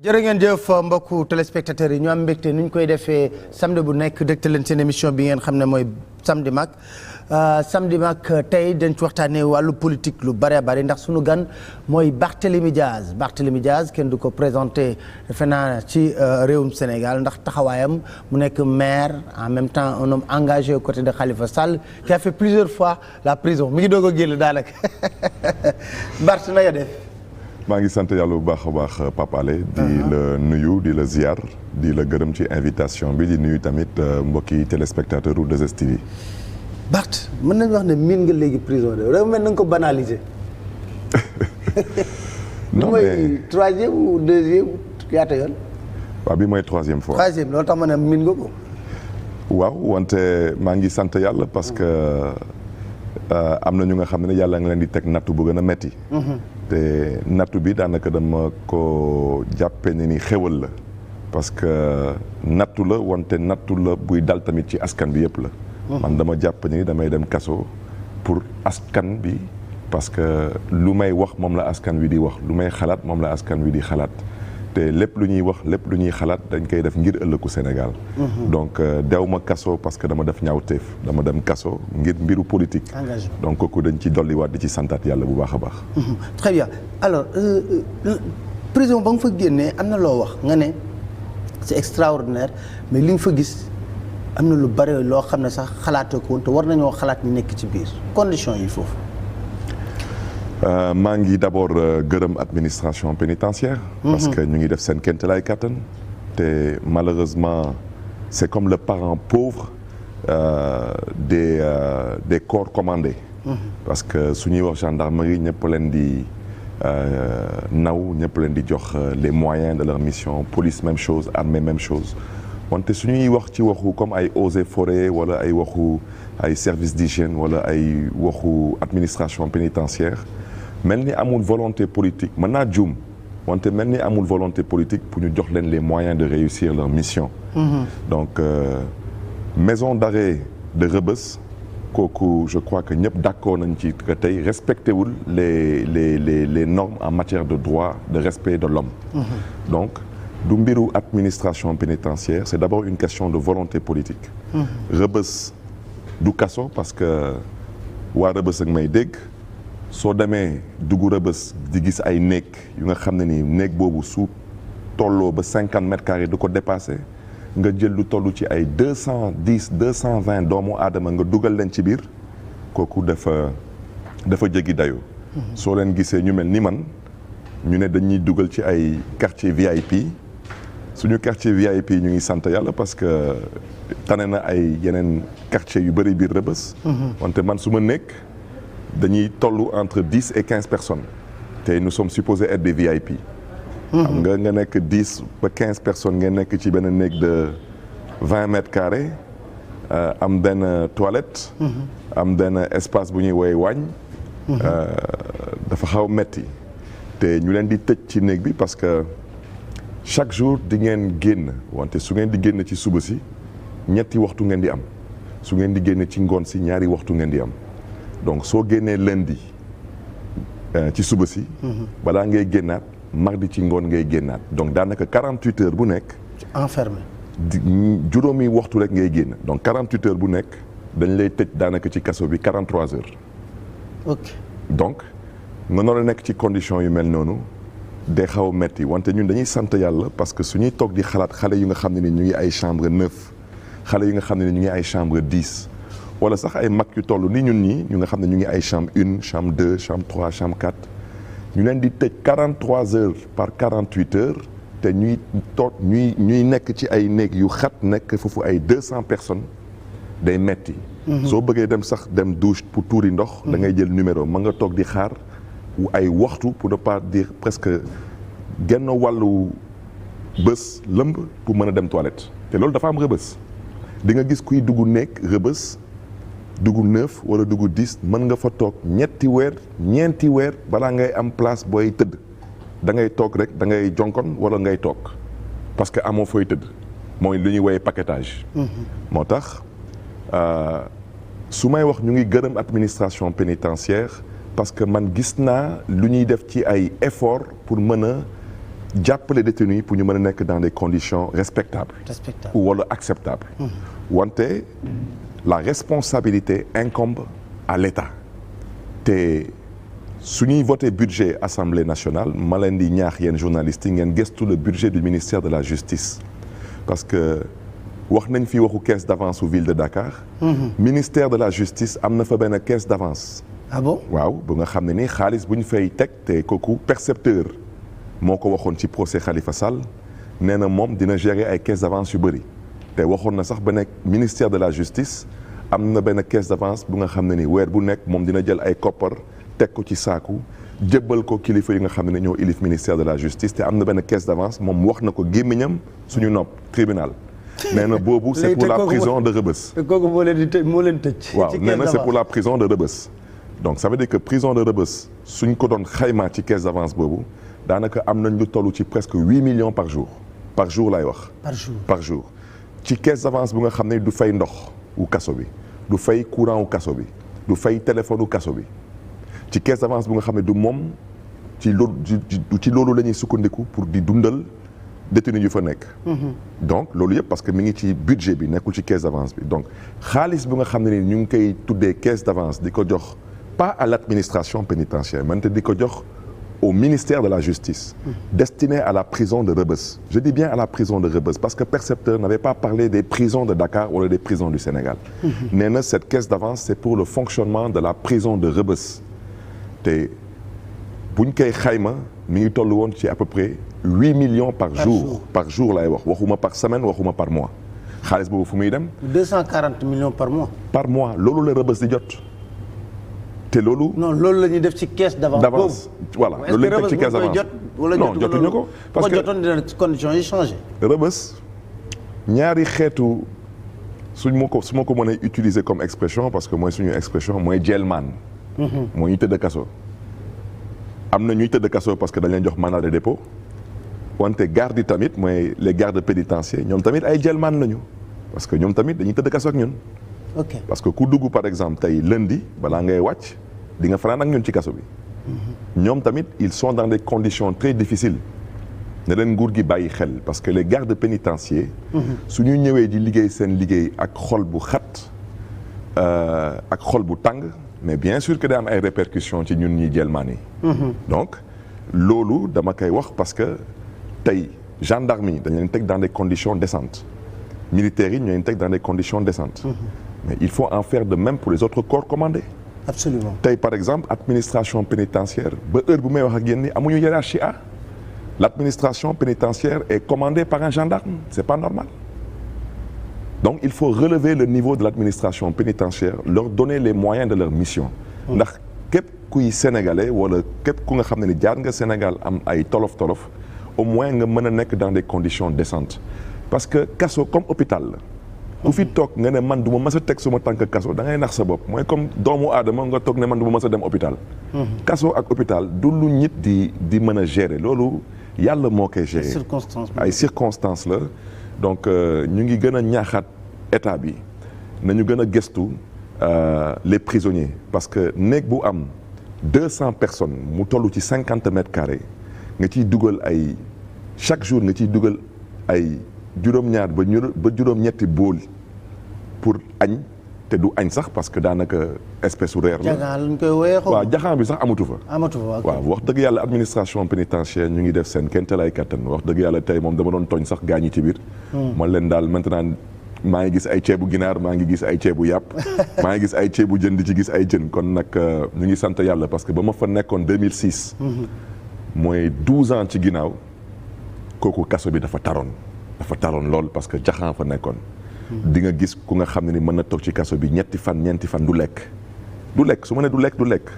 jërë ngeen jëf mbokku téléspectateurs yi ñu am mbégte nu ñu koy defee samedi bu nekk dégtal leen seen émission bi ngeen xam ne mooy samedi mag tey dañ ci waxtaanee wàllu politique lu bëree bëri ndax sunu gan mooy Barthélémy Diaz kenn du ko présenté defe naa ci réewum Sénégal ndax taxawaayam mu nekk maire en même temps un homme engagé aux côtés de Khalifa Sall qui a fait plusieurs fois la prison mi ngi doog a génn daanaka Bart na nga def. maa ngi sant yàlla bu baax a baax Pape Alé di la nuyu di la ziar di la gërëm ci invitation bi di nuyu tamit mbokki téléspectateur u 2STV. Bart mën nañu wax ne miin nga léegi prison de réew mel na nga ko banaliser. non mais mooy troisième ou deuxième yaata yoon. waaw bi mooy troisième fois. troisième loolu tax ma ne miin nga ko. waaw wante maa ngi sant yàlla parce que am na ñu nga xam ne yàlla nga leen di teg nattu bu gën a metti. te nattu bi daanaka dama ko jàppe ne ni xéwal la parce que nattu la wante nattu la buy dal tamit ci askan bi yëpp la. man dama jàpp ni damay dem kaso pour askan bi parce que lu may wax moom la askan wi di wax lu may xalaat moom la askan wi di xalaat te lépp lu ñuy wax lépp lu ñuy xalaat dañ koy def ngir ëllëgu Sénégal. donc dew ma kaso parce que dama def ñaawteef dama dem kaso ngir mbiru politique. donc kooku dañ ci dolliwaat di ci santaat yàlla bu baax a baax. très bien alors prison ba nga fa génnee am na loo wax nga ne c'est extraordinaire mais li nga fa gis am na lu bari loo xam ne sax xalaatoo ko woon te war nañoo xalaat ñu nekk ci biir conditions yi foofu. maa ngi d'abord gërëm administration pénitentiaire parce que ñu ngi def seen kéemtalaay kattan te malheureusement c'est comme le parent pauvre des corps commandés. parce que su ñuy wax gendarmerie ñëpp leen di naw ñëpp leen di jox les moyens de leur mission police même chose armée même chose wante su ñuy wax ci waxu comme ay eaux et forêts wala ay waxu ay service d'hygiène wala ay waxu administration pénitentiaire mel ni amul volonté politique mën naa juum wante mel ni amul volonté politique pour ñu jox leen les moyens de réussir leur mission. donc maison d'arrêt de Rebeuss kooku je crois que ñëpp d'accord nañ ci que tey respecté wul les normes en matière de droit de respect de l'homme. donc du mbiru administration pénitentiaire c'est d'abord une question de volonté politique. Rebeuss du kaso parce que waa Rebeuss ak may dégg. soo demee dugg Rebeuss di gis ay néeg yu nga xam ne ni néeg boobu su tolloo ba 50 mètres carrés du ko dépassé nga jël lu toll ci ay 210 220 doomu aadama nga dugal leen ci biir kooku dafa jéggi dayoo. soo leen gisee ñu mel ni man ñu ne dañuy dugal ci ay quartier VIP suñu quartier VIP ñu ngi sant yàlla parce que tane na ay yeneen quartier yu bëri biir Rebeuss. wante man su ma nekk. dañuy toll entre 10 et 15 personnes te nous sommes supposés être des VIP. xam nga nekk 10 ba 15 personnes ngeen nekk ci benn néeg de 20 mètres carrés am benn toilette. am benn espace bu ñuy woowee waañ. dafa xaw metti te ñu leen di tëj ci néeg bi parce que chaque jour di ngeen génn wante su ngeen di génn ci suba si ñetti waxtu ngeen di am su ngeen di génn ci ngoon si ñaari waxtu ngeen di am. donc soo génnee lundi ci suba si. balaa ngay génnaat mardi ci ngoon ngay génnaat donc daanaka 48 heures bu nekk. enfermé. juróomi waxtu rek ngay génn donc 48 heures bu nekk dañ lay tëj daanaka ci kaso bi 43 heures. ok donc nga nar a nekk ci condition yu mel noonu day xaw a metti wante ñun dañuy sant yàlla parce que su ñuy toog di xalaat xale yu nga xam ne ni ñu ngi ay chambre 9 xale yu nga xam ne ni ñu ngi ay chambre 10. wala sax ay mag yu toll ni ñun ñii ñu nga xam ne ñu ngi ay chambre 1 chambre 2 chambre 3 chambre 4 ñu leen di tëj 43 heures par 48 heures te ñuy nekk ci ay néeg yu xat nekk foofu ay 200 personnes day metti. soo bëggee dem sax dem douche pour tuuri ndox. da ngay jël numéro ma nga toog di xaar ay waxtu pour ne pas dire presque genn wàllu bés lëmb pour mën a dem toilette te loolu dafa am Rebeuss di nga gis kuy dugg néeg Rebeuss. dugg 9 wala dugg 10 mën nga fa toog ñeenti weer ñeenti weer balaa ngay am place booy tëdd da ngay toog rek da ngay jonkon wala ngay toog parce que amoo fooy tëdd mooy lu ñuy woowee paquetage. moo tax su may wax ñu ngi gërëm administration pénitentiaire parce que man gis naa lu ñuy def ci ay effort pour mën a jàppale détenus yi pour ñu mën a nekk dans des conditions respectables ou wala acceptables wante la responsabilité incombe à l'État te su ñuy voté budget Assemblée nationale ma leen di ñaax yéen journalistes yi ngeen gëstu le budget du ministère de la justice parce que wax nañ fi waxu caisse d'avance au ville de Dakar ministère de la justice am na fa benn caisse d'avance ah bon waaw bu nga xam ne ni xaalis bu ñu fay teg te kooku percepteur moo ko waxoon ci procès Khalifa Sall nee na moom dina gérer ay caisse d'avance yu bëri te waxoon na sax ba nekk ministère de la justice am na benn caisse d'avance bu nga xam ne ni weer bu nekk moom dina jël ay koppar teg ko ci saaku jébbal ko kilifa yi nga xam ne ñoo ilif ministère de la justice te am na benn caisse d'avance moom wax na ko gémmiñam suñu nopp tribunal nee na boobu c'est pour la prison de Rebeuss. te kooku moo leen tëj. waaw nee na c'est pour la prison de Rebeuss. donc ça veut dire que prison de Rebeuss suñ ko doon xaymaa ci caisse d'avance boobu daanaka am nañ lu toll ci presque 8 millions par jour laay wax. par jour ci caisse d'avance bu nga xam ne du fay ndox wu kaso bi du fay courant wu kaso bi du fay téléphone wu kaso bi ci caisse d'avance bu nga xam ne du moom ci loolu la ñuy sukkandiku pour di dundal. détenus yu fa nekk. donc loolu yëpp parce que mi ngi ci budget bi nekkul ci caisse d'avance bi donc xaalis bi nga xam ne ni ñu ngi koy tuddee caisse d'avance di ko jox pas à l'administration pénitentiaire mais di ko jox au ministère de la justice. destiné à la prison de Rebeuss. je dis bien à la prison de Rebeuss parce que percepteur n'avait pas parlé des prisons de Dakar wala des prisons du Sénégal. nee na cette caisse d'avance c'est pour le fonctionnement de la prison de Rebeuss te buñ koy xayma mi ngi toll woon ci à peu près 8 millions par jour laay wax waxuma par semaine waxuma par mois xaalis boobu fu muy dem. 240 millions par mois. par mois loolu la Rebeuss di jot te loolu. non loolu la ñuy def ci caisse d'avance. voilà loolu la ñuy def ci caisse d'avance non jotuñu ko. parce que jotoon dina conditions yi changé. Rebeuss ñaari xeetu su ma ko mënee utiliser comme expression parce que mooy suñu expression mooy jelmaan. mooy ñu tëdd kaso. am na ñuy tëdd kaso parce que dañ leen jox mandat de dépôt wante garde yi tamit mooy les gardes pénitentiaires ñoom tamit ay jelmaan lañu parce que ñoom tamit dañuy tëdd kaso ak ñun. ok parce que ku dugg par exemple tey lundi balaa ngay wàcc di nga fanaan ak ñun ci kaso bi. ñoom tamit ils sont dans des conditions très difficiles. ne leen nguur gi bàyyi xel parce que les gardes pénitentiaires. su ñu ñëwee di liggéey seen liggéey ak xol bu xat ak xol bu tàng. mais bien sûr que day am ay répercussions ci ñun ñi jelmaan yi. donc loolu dama koy wax parce que tey gendarme yi dañ leen teg dans des conditions décentes militaires yi ñoo leen teg dans des conditions décentes. mais il faut en faire de même pour les autres corps commandés. absolument tey par exemple administration pénitentiaire ba heure bu may wax ak yéen ni amuñu hiérarchie A. l'administration pénitentiaire est commandée par un gendarme c'est pas normal. donc il faut relever le niveau de l'administration pénitentiaire leur donner les moyens de leur mission ndax képp kuy sénégalais wala képp ku nga xam ne ni jaar nga Sénégal am ay tolof-tolof au moins nga mën a nekk dans des conditions décentes parce que kaso comme hôpital la ku fi toog nga ne man du ma mës a teg suma tànk kaso da ngay nax sa bopp mooy comme doomu aadama nga toog ne man du ma mës a dem hôpital kaso ak hôpital du lu nit di mën a gérer loolu yàlla moo koy gérer ay circonstances la donc ñu ngi gën a ñaaxaat état bi nañu gën a gëstu les prisonniers parce que néeg bu am 200 personnes mu toll ci 50 mètres carrés nga ciy dugal ay chaque jour nga ciy dugal ay juróom-ñaar ba juróom-ñetti bool pour añ te du añ sax parce que daanaka espèce su reer la. jaxaan lañ koy woowee xaw waaw jaxaan bi sax amatu fa. waaw wax dëgg yàlla administration pénitentiaire ñu ngi def seen kéemtalaay kattan wax dëgg yàlla tey moom dama doon tooñ sax gaañi ci biir. man leen daal maintenant maa ngi gis ay ceebu ginaar maa ngi gis ay ceebu yàpp maa ngi gis ay ceebu jën di ci gis ay jën kon nag ñu ngi sant yàlla parce que ba ma fa nekkoon 2006. mooy 12 ans ci ginnaaw kooku kaso bi dafa taroon lool parce que jaxaan fa nekkoon. di nga gis ku nga xam ne ni mën na toog ci kaso bi ñeenti fan du lekk su ma nee du lekk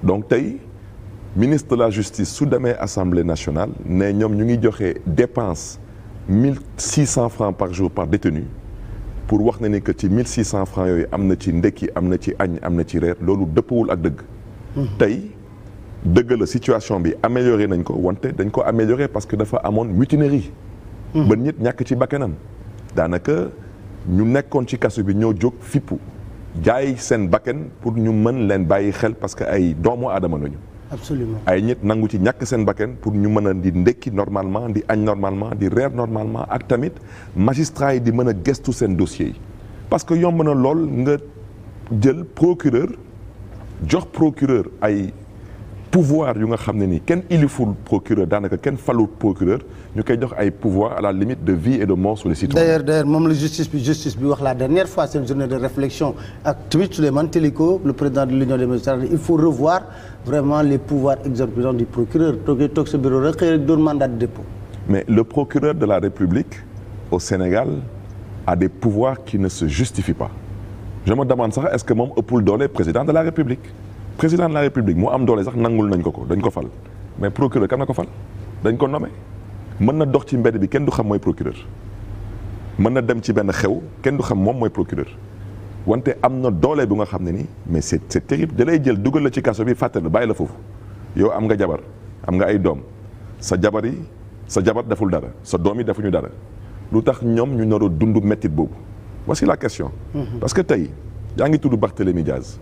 donc tey ministre de la justice su demee assemblée nationale ne ñoom ñu ngi joxe dépense 1600 francs par jour par détenu pour wax na ni que ci 1600 francs yooyu am na ci ndekki am na ci añ am na ci reer loolu dëppawul ak dëgg. tey dëgg la situation bi amélioré nañ ko wante dañ ko amélioré parce que dafa amoon mutinerie. ba nit ñàkk ci bakkanam daanaka. ñu nekkoon ci kaso bi ñoo jóg fippu jaay seen bakken pour ñu mën leen bàyyi xel parce que ay doomu aadama lañu absolument ay nit nangu ci ñàkk seen bakkan pour ñu mën a di ndekki normalement di añ normalement di reer normalement ak tamit magistrats yi di mën a gestu seen dossiers yi parce que yomb na lool nga jël procureur jox procureur ay pouvoir yu nga xam ne ni kenn iliful procureur daanaka kenn falul procureur ñu koy jox ay pouvoir à la limite de vie et de mort sur les citoyens. d'ailleurs moom la justice bi wax la dernière fois seen journée de réflexion ak tamit Souleymane Teliko le président de l'union des magistrats il faut revoir vraiment les pouvoirs exorbitants du procureur toog sa bureau rek xëy rek doon mandat de dépôt. mais le procureur de la République au Sénégal a des pouvoirs qui ne se justifient pas je me demande sax est-ce que moom ëppul doole président de la République. président de la République moo am doole sax nangul nañ ko dañ ko fal mais procureur kan na ko fal dañ ko nommé mën na dox ci mbedd bi kenn du xam mooy procureur mën na dem ci benn xew kenn du xam moom mooy procureur wante am na doole bu nga xam ne nii mais c'est terrible da lay jël dugal la ci kaso bi fàtte la bàyyi la foofu yow am nga jabar am nga ay doom sa jabar deful dara sa doom yi defuñu dara lu tax ñoom ñu nar a dund métit boobu voici la question. parce que tey yaa ngi tudd Barthélémy Diaz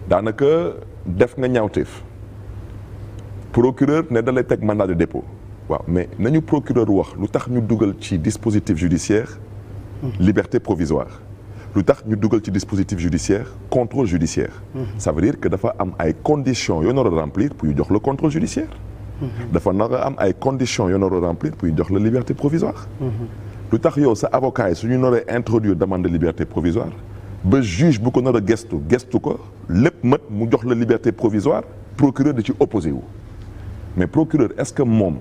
daanaka def nga ñaawteef procureur ne da lay teg mandat de dépôt waaw mais nañu procureur wax lu tax ñu dugal ci dispositif judiciaire liberté provisoire lu tax ñu dugal ci dispositif judiciaire contrôle judiciaire ça veut dire que dafa am ay conditions yoo nar a remplir pour ñu jox le contrôle judiciaire dafa nar a am ay conditions yoo nar a remplir pour ñu jox la liberté provisoire lu tax yow sa avocat yi suñu naree introduire demande de liberté provisoire ba juge bu ko nar a gestu ko lépp mat mu jox la liberté provisoire procureur di ci opposé wu mais procureur est-ce que moom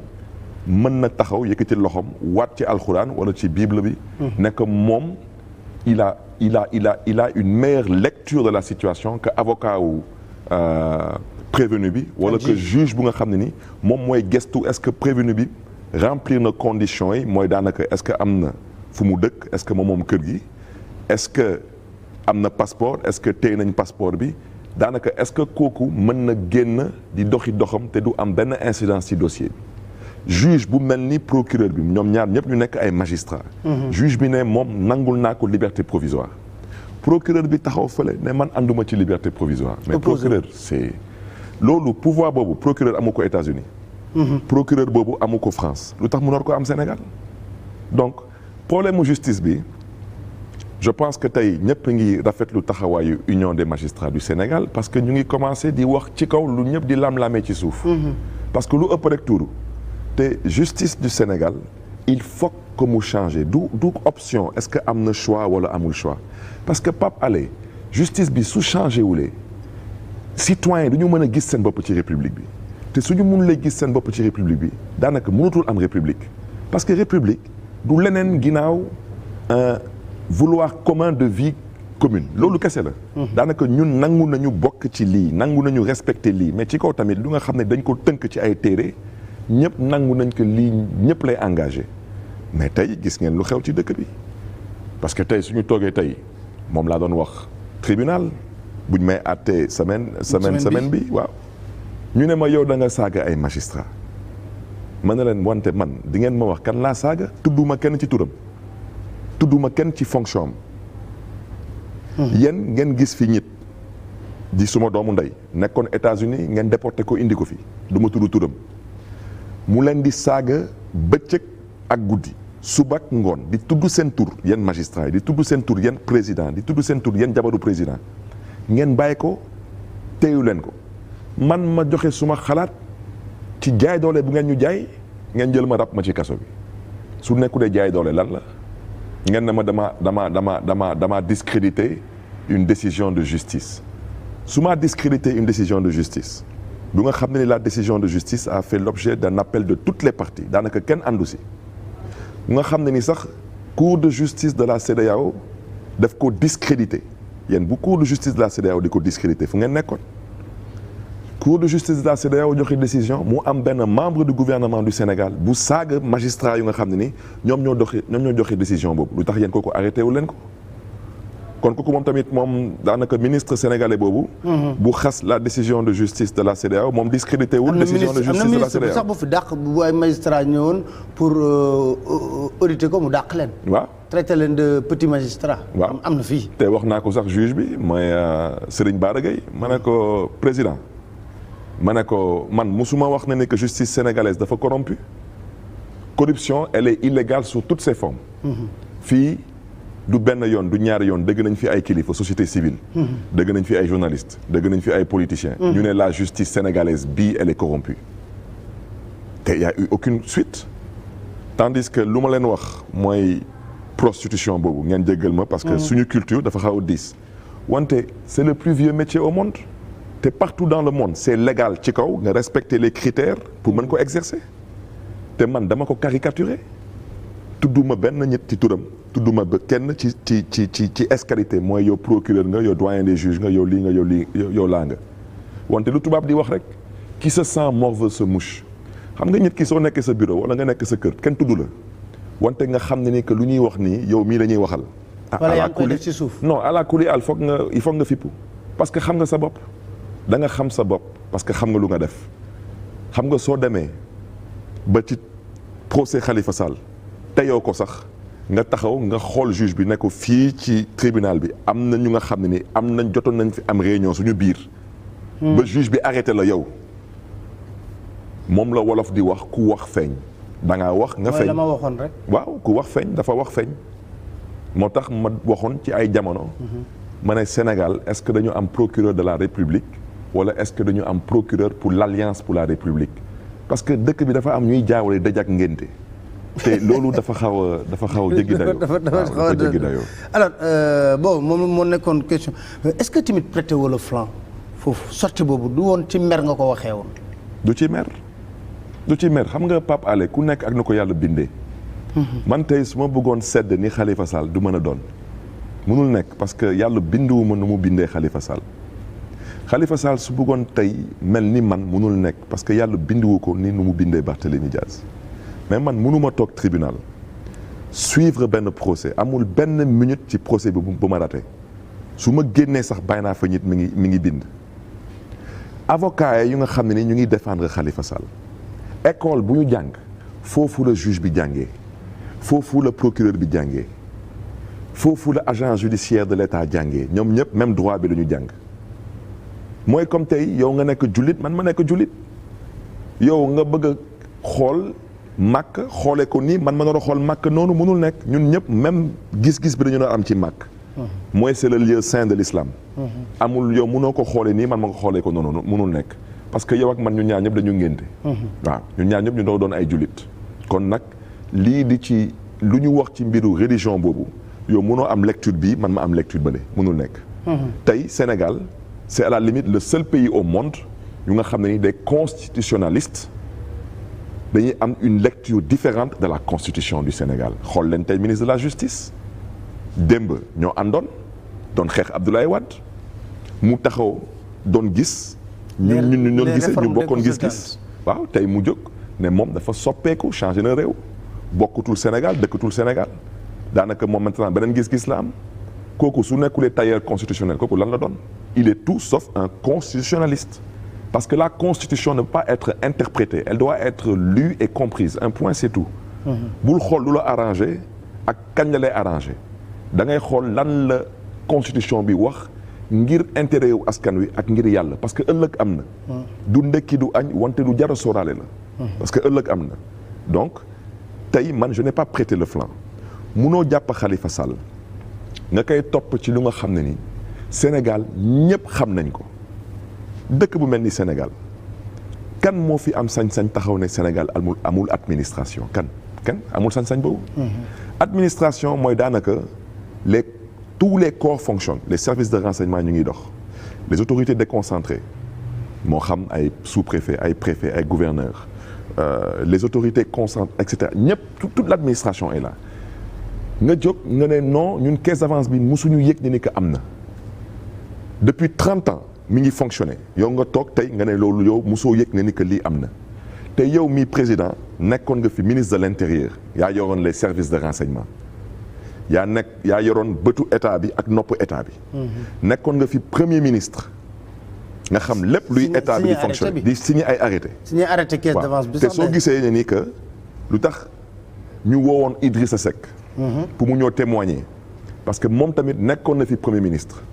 mën na taxaw yëkkati loxoom waat ci alxuraan wala ci bible bi ne que moom il a une meilleure lecture de la situation que avocat wu prévenu bi wala que juge bu nga xam ne ni moom mooy gestu est-ce que prévenu bi remplir na conditions yi mooy daanaka est-ce que am na fu mu dëkk est-ce que moom kër gi est-ce que am na passeport est-ce que téye nañ passeport bi daanaka est-ce que kooku mën na génn di doxi doxam te du am benn incidence ci dossier bi juge bu mel ni procureur bi ñoom ñaar ñëpp ñu nekk ay magistrats. juge bi ne moom nangul naa ko liberté provisoire procureur bi taxaw fële ne man ànduma ci liberté provisoire mais procureur c'est loolu pouvoir boobu procureur amu ko États-Unis procureur boobu amu ko France lu tax mu nar ko am Sénégal donc problème mu justice bi je pense que tey ñëpp ngi rafetlu taxawaayu union des magistrats du Sénégal parce que ñu ngi commencé di wax ci kaw lu ñëpp di lam-lamee ci suuf parce que lu ëpp rek tuuru te justice du Sénégal il faut que mu changer du option est-ce que am na choix wala amul choix parce que Pape Alé justice bi su changé wulee citoyen du ñu mën a gis seen bopp ci république bi te suñu mënulee gis seen bopp ci république bi daanaka mënatul am république parce que république du leneen ginnaaw vouloir commun de vie commune loolu kese la daanaka ñun nangu nañu bokk ci lii nangu nañu respecter lii mais ci kaw tamit lu nga xam ne dañ ko tënk ci ay téere ñëpp nangu nañ ko lii ñëpp lay engagé mais tey gis ngeen lu xew ci dëkk bi parce que tey suñu toogee tey moom laa doon wax tribunal buñ may àttee semaine bi waaw ñu ne ma yow da nga saaga ay magistrat ma ne leen wante man di ngeen ma wax kan laa saaga tudduma kenn ci turam tudduma kenn ci fonction am yéen ngeen gis fi nit di suma doomu ndey nekkoon États-Unis ngeen déporté ko indi ko fi du ma tudd turam mu leen di saaga bëccëg ak guddi suba ak ngoon di tudd seen tur yéen magistrat yi di tudd seen tur yéen président di tudd seen tur yéen jabaru président ngeen bàyyi ko téyu leen ko man ma joxe suma xalaat ci jaay doole bu ngeen ñu jaay ngeen jël ma rab ma ci kaso bi su nekkulee jaay doole lan la ngeen ne ma dama discréditer une décision de justice su ma discréditer une décision de justice bu nga xam ne la décision de justice a fait l'objet d'un appel de toutes les parties daanaka kenn àndu si bu nga xam ne ni sax cour de justice de la CEDEAO daf ko discréditer yéen bu cour de justice de la CEDEAO di ko discréditer fu ngeen nekkoon cour de justice de la CEDEAO joxe décision mu am benn membre du gouvernement du Sénégal bu saaga magistrat yu nga xam ne ni ñoom ñoo joxe décision boobu lu tax yéen kooku arrêté wu leen ko kon kooku moom tamit moom daanaka ministre sénégalais boobu bu xas la décision de justice de la CEDEAO moom discrédité wul décision de justice de la CEDEAO sax bu fi dàq bu ay magistrat ñëwoon pour auditer ko mu dàq leen waaw traité leen de petit magistrat waaw am na fii te wax naa ko sax juge bi mooy Serigne Bara Gueye ma ne ko président ma ne ko man musuma wax ne que justice sénégalaise dafa corrompue. Corruption elle est illégale sous toutes ses formes. fii du benn yoon du ñaari yoon dëgg nañ fi ay kilifa société civile. dëgg nañ fi ay journalistes dëgg nañ fi ay politiciens. ñu ne la justice sénégalaise bii elle est corrompue. te y a eu aucune suite. tandis que lu ma leen wax mooy prostitution boobu ngeen jéggal ma parce que suñu culture dafa xaw a diis. wante c'est le plus vieux métier au monde. te partout dans le monde c'est légal ci kaw nga respecter les critères pour mën ko exercer. te man dama ko caricaturer. tudduma benn nit ci turam tudduma ba kenn ci escalité mooy yow procureur nga yow doyen des juges nga yow lii nga yow lii yow laa nga wante lu tubaab di wax rek qui se sent morveux se mouche xam nga nit ki soo nekkee sa bureau wala nga nekk sa kër kenn tudd la wante nga xam ne ni que lu ñuy wax nii yow mii la ñuy waxal. wala yaa ngi koy def ci suuf non à la coulée il faut nga fippu parce que xam nga sa bopp da nga xam sa bopp parce que xam nga lu nga def xam nga soo demee ba ci procès Khalifa Sall. teyoo ko sax nga taxaw nga xool juge bi ne ko fii ci tribunal bi am na ñu nga xam ne ni am nañ jotoon nañ fi am réunion suñu biir. ba juge bi arrêté la yow. moom la wolof di wax ku wax feeñ. da ngaa wax nga feeñ mooy la ma waxoon rek. waaw ku wax feeñ dafa wax feeñ. moo tax ma waxoon ci ay jamono. ma ne Sénégal est-ce que dañu am procureur de la République wala est-ce que dañu am procureur pour l'Alliance pour la République parce que dëkk bi dafa am ñuy jaawale dëj ak ngénte. te loolu dafa xaw a jéggi dayoo. dafa jéggi dayoo. alors bon moom moo nekkoon question est-ce que tamit prêter wala flanc foofu sortie boobu du woon ci mer nga ko waxee woon. du ci mer xam nga Pape Alé ku nekk ak na ko yàlla bindee. man tey su ma bëggoon sedd ni Khalifa Sall du mën a doon. mënul nekk parce que yàlla binduwu ma nu mu bindee Khalifa Sall. Khalifa Sall su bëggoon tey mel ni man mënul nekk parce que yàlla binduwu ko ni nu mu bindee Barthélémy Diaz. mais man mënuma toog tribunal suivre benn procès amul benn minute ci procès bi bu ma raté su ma génnee sax bàyyi naa fa nit mi ngi bind. avocat yu nga xam ne ni ñu ngi défendre Khalifa Sall école bu ñu jàng foofu la juge bi jàngee foofu la procureur bi jàngee foofu la agent judiciaire de l'État jàngee ñoom ñëpp même droit bi la ñu jàng mooy comme tey yow nga nekk jullit man ma nekk jullit yow nga bëgg a xool. màkk xoolee ko nii man ma nar a xool màkk noonu mënul nekk ñun ñëpp même gis-gis bi dañu doon am ci màkk. mooy c'est le lieu saint de l'islam. amul yow mënoo ko xoolee nii man ma ko xoolee ko noonu mënul nekk parce que yow ak man ñun ñaar ñëpp dañu ngénte. waaw ñun ñaar ñëpp ñu doon ay jullit. kon nag lii di ci lu ñu wax ci mbiru religion boobu yow mënoo am lecture bii man ma am lecture bële mënul nekk. tey Sénégal c'est à la limite le seul pays au monde yu nga xam ne ni des constitutionnalistes. dañuy am une lecture différente de la constitution du Sénégal xool leen tey ministre de la justice démb ñoo àndoon doon xeex Abdoulaye Wade mu taxaw doon gis. ñun doon gisee ñu bokkoon gis-gis. waaw tey mu jóg ne moom dafa soppeeku changé na réew bokkutul Sénégal dëkkatul Sénégal daanaka moom maintenant beneen gis-gis la am kooku su nekkulee tailleur constitutionnel kooku lan la doon il est tout sauf un constitutionnaliste. Parce que la Constitution ne peut pas être interprétée elle doit être lue et comprise un point c'est tout. bul xool lu la arrangé ak kañ la lay arrangé da ngay xool lan la Constitution bi wax ngir intérêt wu askan wi ak ngir yàlla parce que ëllëg am na. du ndekki du añ wante lu jar a sóoraale la. parce que ëllëg am na donc tey man je n'ai pas prêté le flanc munoo jàpp Khalifa Sall nga koy topp ci lu nga xam ne ni Sénégal ñëpp xam nañ ko. dëkk bu mel ni Sénégal kan moo fi am sañ-sañ taxaw ne Sénégal amul administration kan amul sañ-sañ boobu. administration mooy daanaka tous les corps fonctionnent les services de renseignement ñu ngi dox les autorités déconcentrées moo xam ay sous-préfet ay préfet ay gouverneurs les autorités concentrées et cetera ñëpp toute l'administration est là nga jóg nga ne non ñun caisse d'avance bi musuñu yëg ni que am na depuis 30 ans. mi ngi fonctionner yow nga toog tey nga ne loolu yow mosoo yëg ne ni que lii am na te yow mi président nekkoon nga fi ministre de l'intérieur yaa yoroon les services de renseignement yaa yoroon bëtu état bi ak nopp état bi. nekkoon nga fi premier ministre nga xam lépp luy état bi di fonctionner di signer ay arrêté. signer arrêté caisse d'avance bi sax te soo gisee ne ni que lu tax ñu woowoon Idrissa Seck. pour mu ñëw témoigner parce que moom tamit nekkoon na fi premier ministre.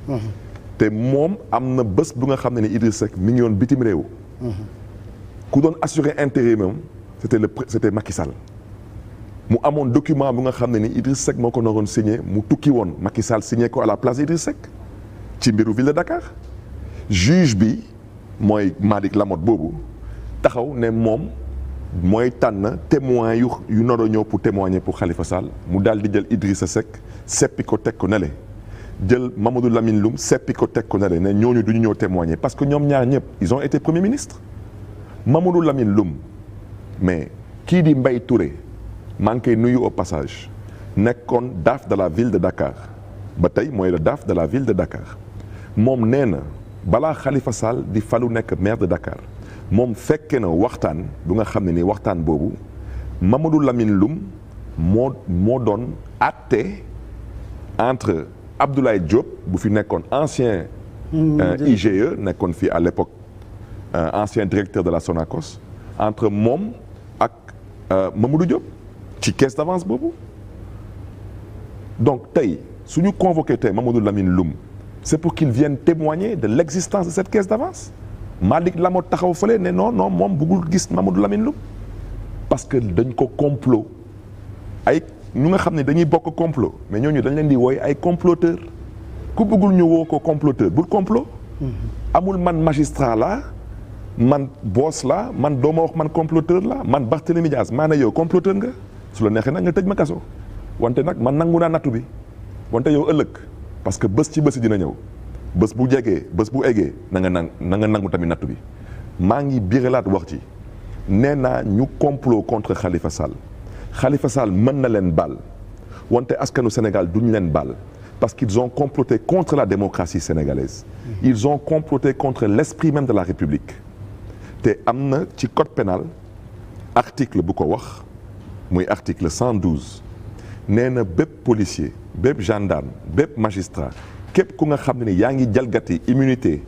te moom am na bés bu nga xam ne ni Idriss Seck mi ngi yoon bitim réew. ku doon assurer intérim am c'était Macky Sall. mu amoon document bu nga xam ne ni Idriss Seck moo ko naroon signé mu tukki woon Macky Sall signé ko à la place Idriss Seck ci mbiru ville de Dakar. juge bi mooy Malick Lamotte boobu taxaw ne moom mooy tànn témoin yu nar a ñëw pour témoigner pour Khalifa Sall mu daal di jël Idrissa Seck seppi ko teg ko nele jël Mamadou Lamine Loum seppi ko teg ko nele ne ñooñu du ñu ñëw témoigner parce que ñoom ñaar ñëpp ils ont été premiers ministres. Mamadou Lamine Loum mais kii di Mbaye Touré maa ngi koy nuyu au passage nekkoon DAF de la ville de Dakar ba tey mooy le DAF de la ville de Dakar moom nee na balaa Khalifa Sall di falu nekk maire de Dakar moom fekke na waxtaan bu nga xam ne ni waxtaan boobu Mamadou Lamine Loum moo doon àtte entre Abdoulaye Diop bu fi nekkoon ancien IGE nekkoon fii à l'époque ancien directeur de la Sonacos entre moom ak Mamadou Diop ci caisse d'avance boobu donc tey su ñu convoqué tey Mamadou Lamine Loum c'est pour qu'il vienne témoigner de l'existence de cette caisse d'avance Malick Lamotte taxaw fële ne non moom bëggul gis Mamadou Lamine Loum parce que dañ ko complot ay ñu nga xam ne dañuy bokk complot mais ñooñu dañ leen di wooy ay comploteur ku bëggul ñu woo ko comploteur bul complot amul man magistrat la man boss la man dooma wax man comploteur la man Barthélémy Dias maa ne yow comploteur nga su la neexee nag nga tëj ma kaso wante nag man nangu naa nattu bi wante yow ëllëg parce que bés ci bés dina ñëw bés bu jegee bés bu eggee na nga nangu tamit nattu bi maa ngi biralaat wax ci nee naa ñu complot contre Khalifa Sall Khalifa Sall mën na leen baal wante askanu Sénégal duñ leen baal parce qu'ils ont comploté contre la démocratie sénégalaise ils ont comploté contre l'esprit même de la République te am na ci code pénal article bu ko wax muy article 112 nee na bépp policier bépp gendarme bépp magistrat képp ku nga xam ne ni yaa ngi jalgati immunité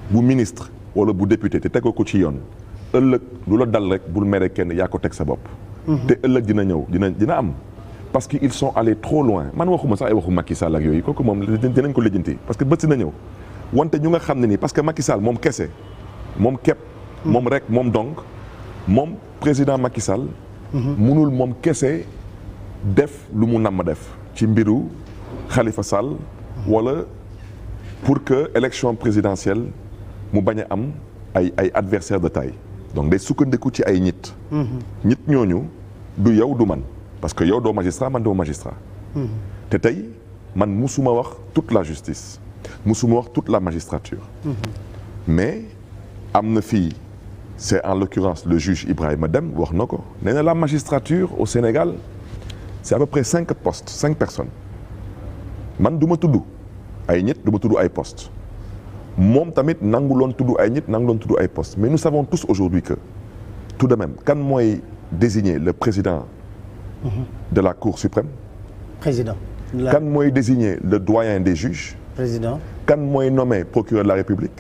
bu ministre wala bu député te tegoo ko ci yoon ëllëg lu la dal rek bul mere kenn yaa ko teg sa bopp te ëllëg dina ñëw dina am parce que ils sont allés trop loin man waxuma sax ay waxu Macky Sall ak yooyu kooku moom dinañ ko lijjanti parce que bët si na ñëw wante ñu nga xam ne nii parce que Macky Sall moom kese moom képp moom rek moom donc moom président Macky Sall munul moom kese def lu mu namm def ci mbiru Khalifa Sall wala pour que élection présidentielle mu bañ a am ay adversaires de taille donc day sukkandiku ci ay nit ñooñu du yow du man parce que yow doo magistrat man doo magistrat te tey man musuma wax toute la justice musuma wax toute la magistrature mais am na fii c'est en l'occurrence le juge Ibrahima Dème wax na ko nee na la magistrature au Sénégal c'est à peu près 5 postes 5 personnes man du ma tudd ay nit du ma tudd ay postes moom tamit nanguloon tudd ay nit nanguloon tudd ay postes mais nous savons tous aujourd'hui que tout de même kan mooy désigner le président de la Cour suprême président kan mooy désigner le doyen des juges président kan mooy nommé procureur de la République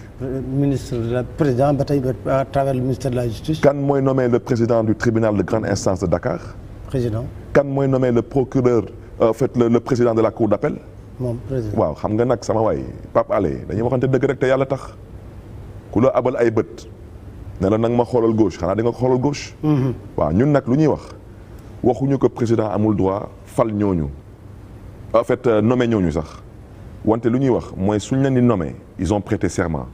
ministre de la président ba tey à travers le ministère de la justice kan mooy nommé le président du tribunal de grande instance de Dakar président kan mooy nommé le procureur en fait le président de la cour d'appel moom président waaw xam nga nag sama waay Pape Alé dañuy waxante dëgg rek te yàlla tax ku la abal ay bët ne la nag ma xoolal gauche xanaa di nga ko xoolal gauche waaw ñun nag lu ñuy wax waxuñu ko président amul droit fal ñooñu en fait nommé ñooñu sax wante lu ñuy wax mooy suñ leen di nommé ils ont prêté serment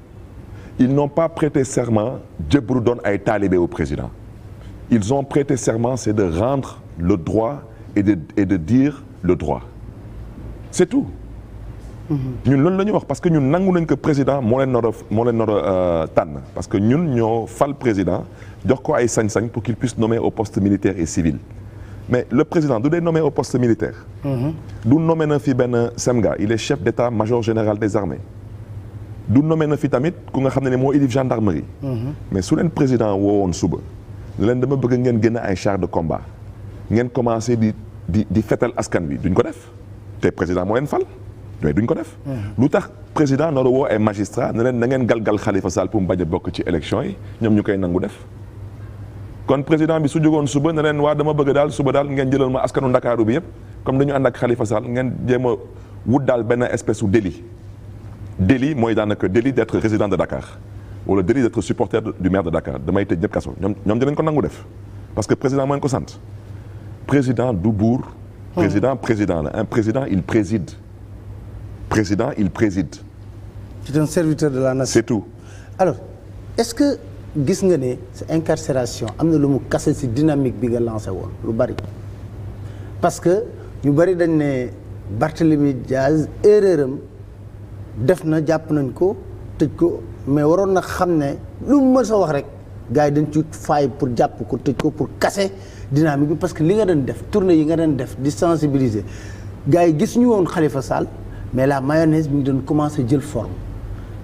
ils n'ont pas prêté serment jëbru doon ay talibé au président ils ont prêté serment c'est de rendre le droit et de dire le droit c'est tout ñun loolu la ñuy wax parce que ñun nangu nañ ko président moo leen nar a tànn parce que ñun ñoo fal président jox ko ay sañ-sañ pour qu'il puisse nommer au poste militaire et civil mais le président du dee nommé au poste militaire du nommé na fi benn semga il est chef d'état-major général des armées du nommé na fi tamit ku nga xam ne moo élif gendarmerie mais su leen président woowoon suba ne leen dama bëgg ngeen génne ay chars de combat ngeen commencé di fetal askan wi duñ ko def te président moo leen fal mais duñ ko def lu tax président nar a woo ay magistrat ne leen na ngeen galgal Khalifa Sall pour mu bañ a bokk ci élection yi ñoom ñu koy nangu def kon président bi su jógoon suba ne leen waa dama bëgg daal suba daal ngeen jëlal ma askanu Ndakaaru bi yëpp comme dañu ànd ak Khalifa Sall ngeen jéem a wut daal benn espèce u délit délit mooy daanaka délit d'être résident de Dakar wala délit d'être supporter du maire de Dakar damay tëj ñëpp kaso ñoom dinañ ko nangu def parce que président moo leen ko sant président du buur. président la un président il préside. président il préside. c'est un serviteur de la nation. c'est tout. alors est-ce que gis nga ne sa incarcération am na lu mu kase ci dynamique bi nga lancé woon lu bari parce que ñu bari dañ ne Barthélémy Diaz erreur am def na jàpp nañ ko tëj ko mais waroon na xam ne lu mu mën sa wax rek gars yi dañ ci faay pour jàpp ko tëj ko pour casser dynamique bi parce que li nga doon def tournée yi nga doon def di sensibiliser gars yi gis ñu woon Khalifa Sall mais la mayonnaise mi ngi doon commencer jël forme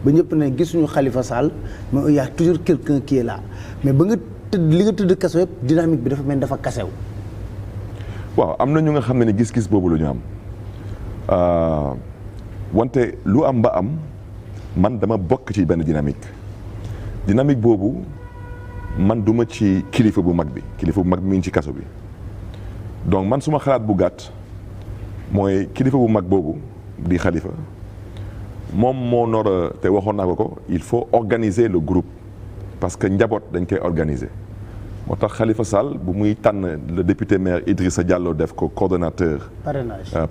ba ñëpp ne gisuñu Khalifa Sall mais il y a toujours quelqu'un qui est là mais ba nga tëdd li nga tëdd kaso yëpp dynamique bi dafa mel dafa kasew. waaw am na ñu nga xam ne ni gis-gis boobu la ñu am wante lu am ba am man dama bokk ci benn dynamique boobu man duma ci kilifa bu mag bi mi ngi ci kaso bi donc man suma xalaat bu gàtt mooy kilifa bu mag boobu di Khalifa moom moo nor a te waxoon naa ko il faut organiser le groupe parce que njaboot dañ koy organiser moo tax Khalifa Sall bu muy tànn le député maire Idrissa Diallo def ko coordonnateur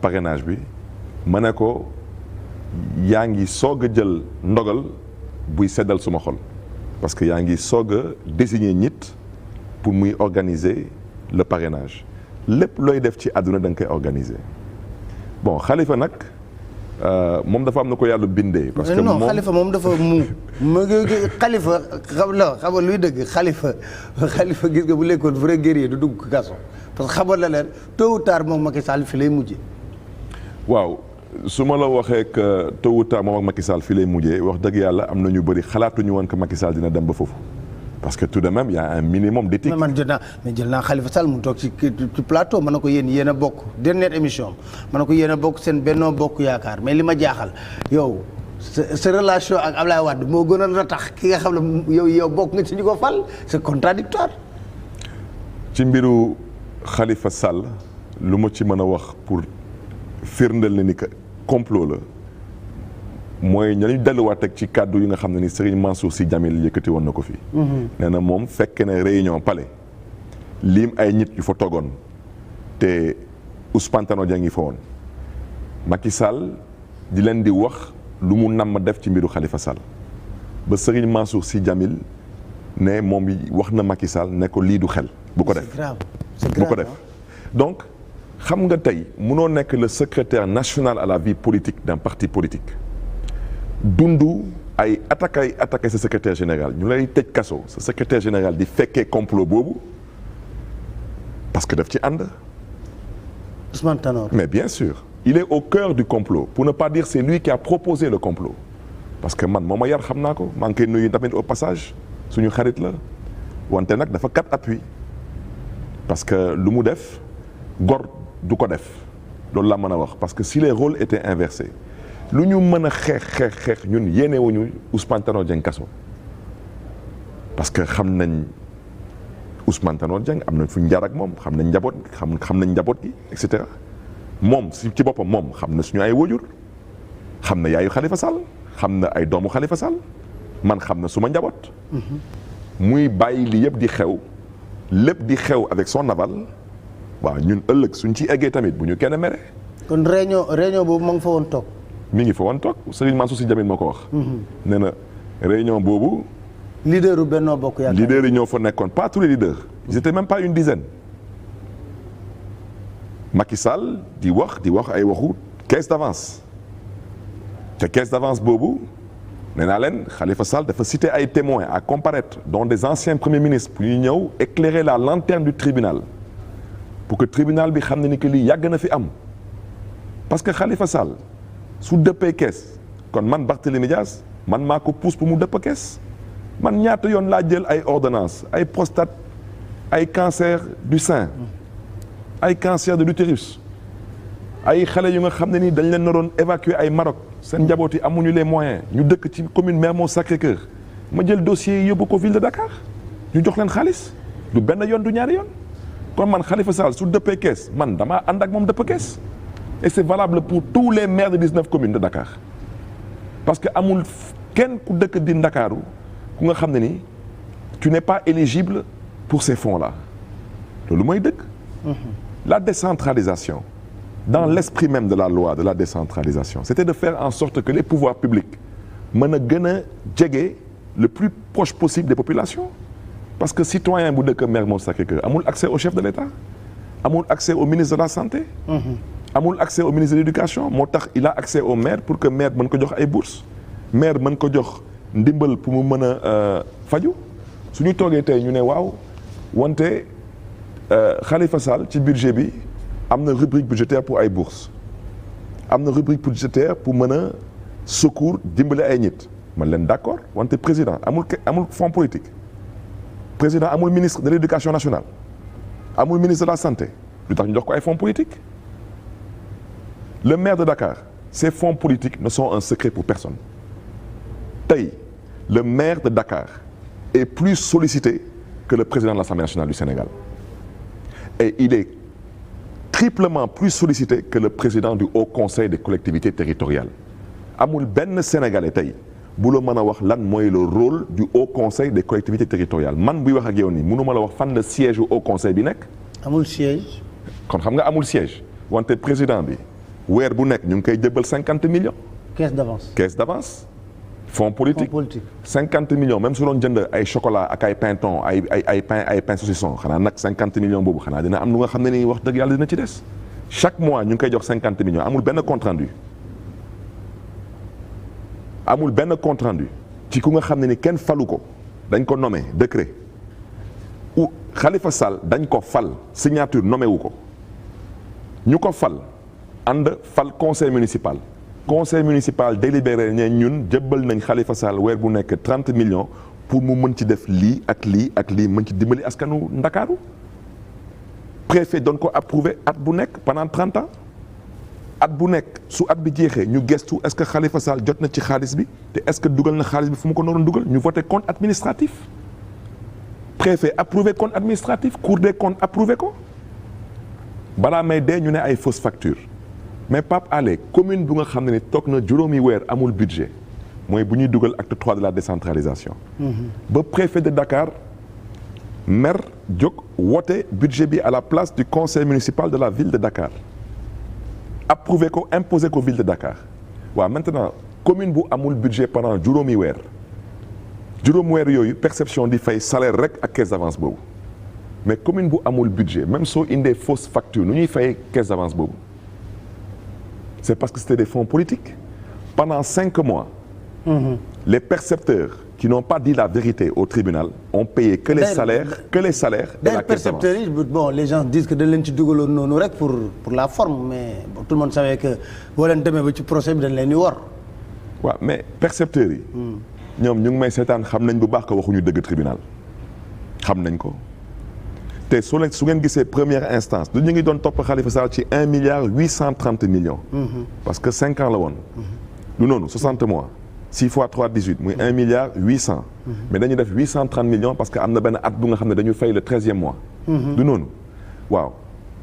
parrainage bi ma ne ko yaa ngi soog a jël ndogal buy seddal suma xol parce que yaa ngi soog a désigner nit pour muy organiser le parrainage lépp looy def ci àdduna da nga koy organiser bon Khalifa nag moom dafa am na ko yàlla bindee. parce que non Khalifa moom dafa mu Khalifa xam nga luy dëgg Khalifa gis nga bu lekkoon vrai guerrier du dugg kaso parce que xamal la leen tôt ou tard moom Macky Sall fi lay mujjee. waaw su ma la waxee que tôt ou tard moom ak Macky Sall fi lay mujjee wax dëgg yàlla am na ñu bëri xalaatuñu woon que Macky Sall dina dem ba foofu. parce que tout de même il y a un minimum d'éthique. mais man jël naa Khalifa Sall mu toog ci plateau ma ne ko yéen a bokk dernière émission ma ne ko yéen a bokk seen Benno Bokk Yaakaar mais li ma jaaxal yow sa relation ak Ablaye Wade moo gënoon a tax ki nga xam ne yow bokk nga ci ñu ko fal c'est contradictoire. ci mbiru Khalifa Sall lu ma ci mën a wax pour firndeel na ni que complot la mooy ñañu delluwaat ak ci kàddu yi nga xam ne ni Serigne Mansour Sy Djamil yëkkati woon na ko fii. nee na moom fekk na réunion palais lim ay nit yu fa toogoon te Ousmane Tanor Dieng ngi fa woon Macky Sall di leen di wax lu mu namm def ci mbiru Khalifa Sall ba Serigne Mansour Sy Djamil ne moom wax na Macky Sall ne ko lii du xel bu ko def. bu ko def donc xam nga tey munoo nekk le secrétaire national à la vie politique d'un parti politique. dundu ay attaqué sa secrétaire général ñu lay tëj kaso sa secrétaire général di fekkee complot boobu parce que daf ci ànd. Ousmane Tanor. mais bien sûr il est au cœur du complot pour ne pas dire c'est lui qui a proposé le complot parce que man moo ma yar xam naa ko maa ngi koy nuyu tamit au passage suñu xarit la wante nag dafa kat appui parce que lu mu def gor du ko def loolu laa mën a wax parce que si les rôles étaient inversés lu ñu mën a xeex ñun yéenewuñu Ousmane Tanor Dieng kaso parce que xam nañ Ousmane Tanor Dieng am nañ fu ñu jaar ak moom xam nañ njaboot xam nañ njaboot gi et cetera moom ci boppam moom xam na suñu ay wajur xam na yaayu Khalifa Sall xam na ay doomu Khalifa Sall man xam na suma njaboot. muy bàyyi li yëpp di xew lépp di xew avec son aval waaw ñun ëllëg suñ ci eggee tamit bu ñu kenn mere. kon réunion boobu ma nga fa woon toog. mi ngi fa woon toog Serigne Mansour Sy Djamil moo ko wax. nee na réunion boobu. leader u Benno Bokk Yaakaar. leader yi ñoo fa nekkoon pas tous les leaders. ils étaient même pas une dizaine. Macky Sall di wax ay waxu caisse d'avance te caisse d'avance boobu nee naa leen Khalifa Sall dafa citer ay témoins à comparaître dont des anciens premiers ministres pour ñu ñëw éclairer la lanterne du tribunal pour que tribunal bi xam ne ni que lii yàgg na fi am parce que Khalifa Sall. su dëppee kees kon man Barthélémy Dias man maa ko pousse pour mu dëpp kees man ñaata yoon laa jël ay ordonnance ay prostate ay cancer du sein ay cancer de l'utérus ay xale yu nga xam ne ni dañ leen naroon évacuer ay Maroc seen njaboot yi amuñu les moyens ñu dëkk ci commune Mermoz Sacré-Cœur ma jël dossier yi yóbbu ko ville de Dakar ñu jox leen xaalis du benn yoon du ñaari yoon kon man Khalifa Sall su dëppee kees man damaa ànd ak moom dëpp kees et c'est valable pour tous les maires de 19 communes de Dakar parce que amul kenn ku dëkk di Ndakaaru ku nga xam ne ni tu n'es pas éligible pour ces fonds-là loolu mooy dëgg. La décentralisation dans l'esprit même de la loi de la décentralisation c'était de faire en sorte que les pouvoirs publics mën a gën a jege le plus proche possible des populations parce que citoyen bu dëkk Mermoz Sacré-Cœur amul accès au chef de l'État amul accès au ministre de la santé amul accès au ministre de l'éducation moo tax il a accès au maire pour que maire mën ko jox ay bourses maire mën ko jox ndimbal pour mu mën a faju su ñu toogee tey ñu ne waaw wante Khalifa Sall ci budget bi am na rubrique budgétaire pour ay bourses am na rubrique budgétaire pour mën a secours dimbale ay nit man leen d'accord wante président amul fonds politique président amul ministre de l'éducation nationale amul ministre de la santé lu tax ñu jox ko ay fonds politiques le maire de Dakar ces fonds politiques ne sont un secret pour personne tey le maire de Dakar est plus sollicité que le président de l'Assemblée nationale du Sénégal et il est triplement plus sollicité que le président du Haut Conseil des collectivités territoriales amul benn Sénégalais tey bu la mën a wax lan mooy le rôle du Haut Conseil des collectivités territoriales man buy wax ak yow nii mënuma la wax fan la siège du Haut Conseil bi nekk. amul siège. kon xam nga amul siège wante président bi weer bu nekk ñu ngi koy jëbal 50 millions. caisse d'avance. caisse d'avance. fonds politique 50 millions même su doon jënd ay chocolat ak ay pain-thon ay pain saucisson xanaa nag 50 millions boobu xanaa dina am lu nga xam ne nii wax dëgg yàlla dina ci des chaque mois ñu ngi koy jox 50 millions amul benn compte rendu amul benn compte rendu ci ku nga xam ne ni kenn falu ko dañ ko nommé décret ou Khalifa Sall dañ ko fal signature nommé wu ko ñu ko fal ànd fal conseil municipal délibéré ne ñun jëbbal nañ Khalifa Sall weer bu nekk 30 millions pour mu mën ci def lii ak lii ak lii mën ci dimbali askanu Ndakaaru préfet doon ko approuvé at bu nekk pendant 30 ans at bu nekk su at bi jeexee ñu gestu est-ce que Khalifa Sall jot na ci xaalis bi te est-ce que dugal na xaalis bi fu mu ko naroon dugal ñu voté compte administratif préfet approuvé compte administratif cour des comptes approuvé ko balaa may dee ñu ne ay fausse facture mais Pape Alé commune bu nga xam ne ni toog na juróomi weer amul budget mooy bu ñuy dugal acte 3 de la décentralisation. ba préfet de Dakar maire jóg woote budget bi à la place du conseil municipal de la ville de Dakar approuvé ko imposé ko ville de Dakar waaw maintenant commune bu amul budget pendant juróomi weer yooyu perception di fay salaire rek ak caisse d'avance boobu mais commune bu amul budget même soo indee fausse facture nu ñuy fay caisse d'avance boobu. C'est parce que c'était des fonds politiques. Pendant 5 mois, les percepteurs qui n'ont pas dit la vérité au tribunal ont payé que les salaires et la caisse d'avance. Percepteurs yi bon les gens disent que dañ leen ci dugaloon noonu rek pour la forme mais bon, tout le monde savait que boo leen demee ba ci procès bi dañ leen di wor. waaw mais percepteurs yi. ñoom ñu ngi may seetaan xam nañ bu baax ko waxuñu dëgg tribunal xam nañ ko. te su ngeen gisee première instance du ñu ngi doon topp Khalifa Sall ci 1 milliard 830 millions. parce que 5 ans la woon. du noonu 60 mois 6 fois 3 18 muy 1 milliard 800. mais dañuy def 830 millions parce que am na benn at bu nga xam ne dañu fay le 13e mois. du noonu waaw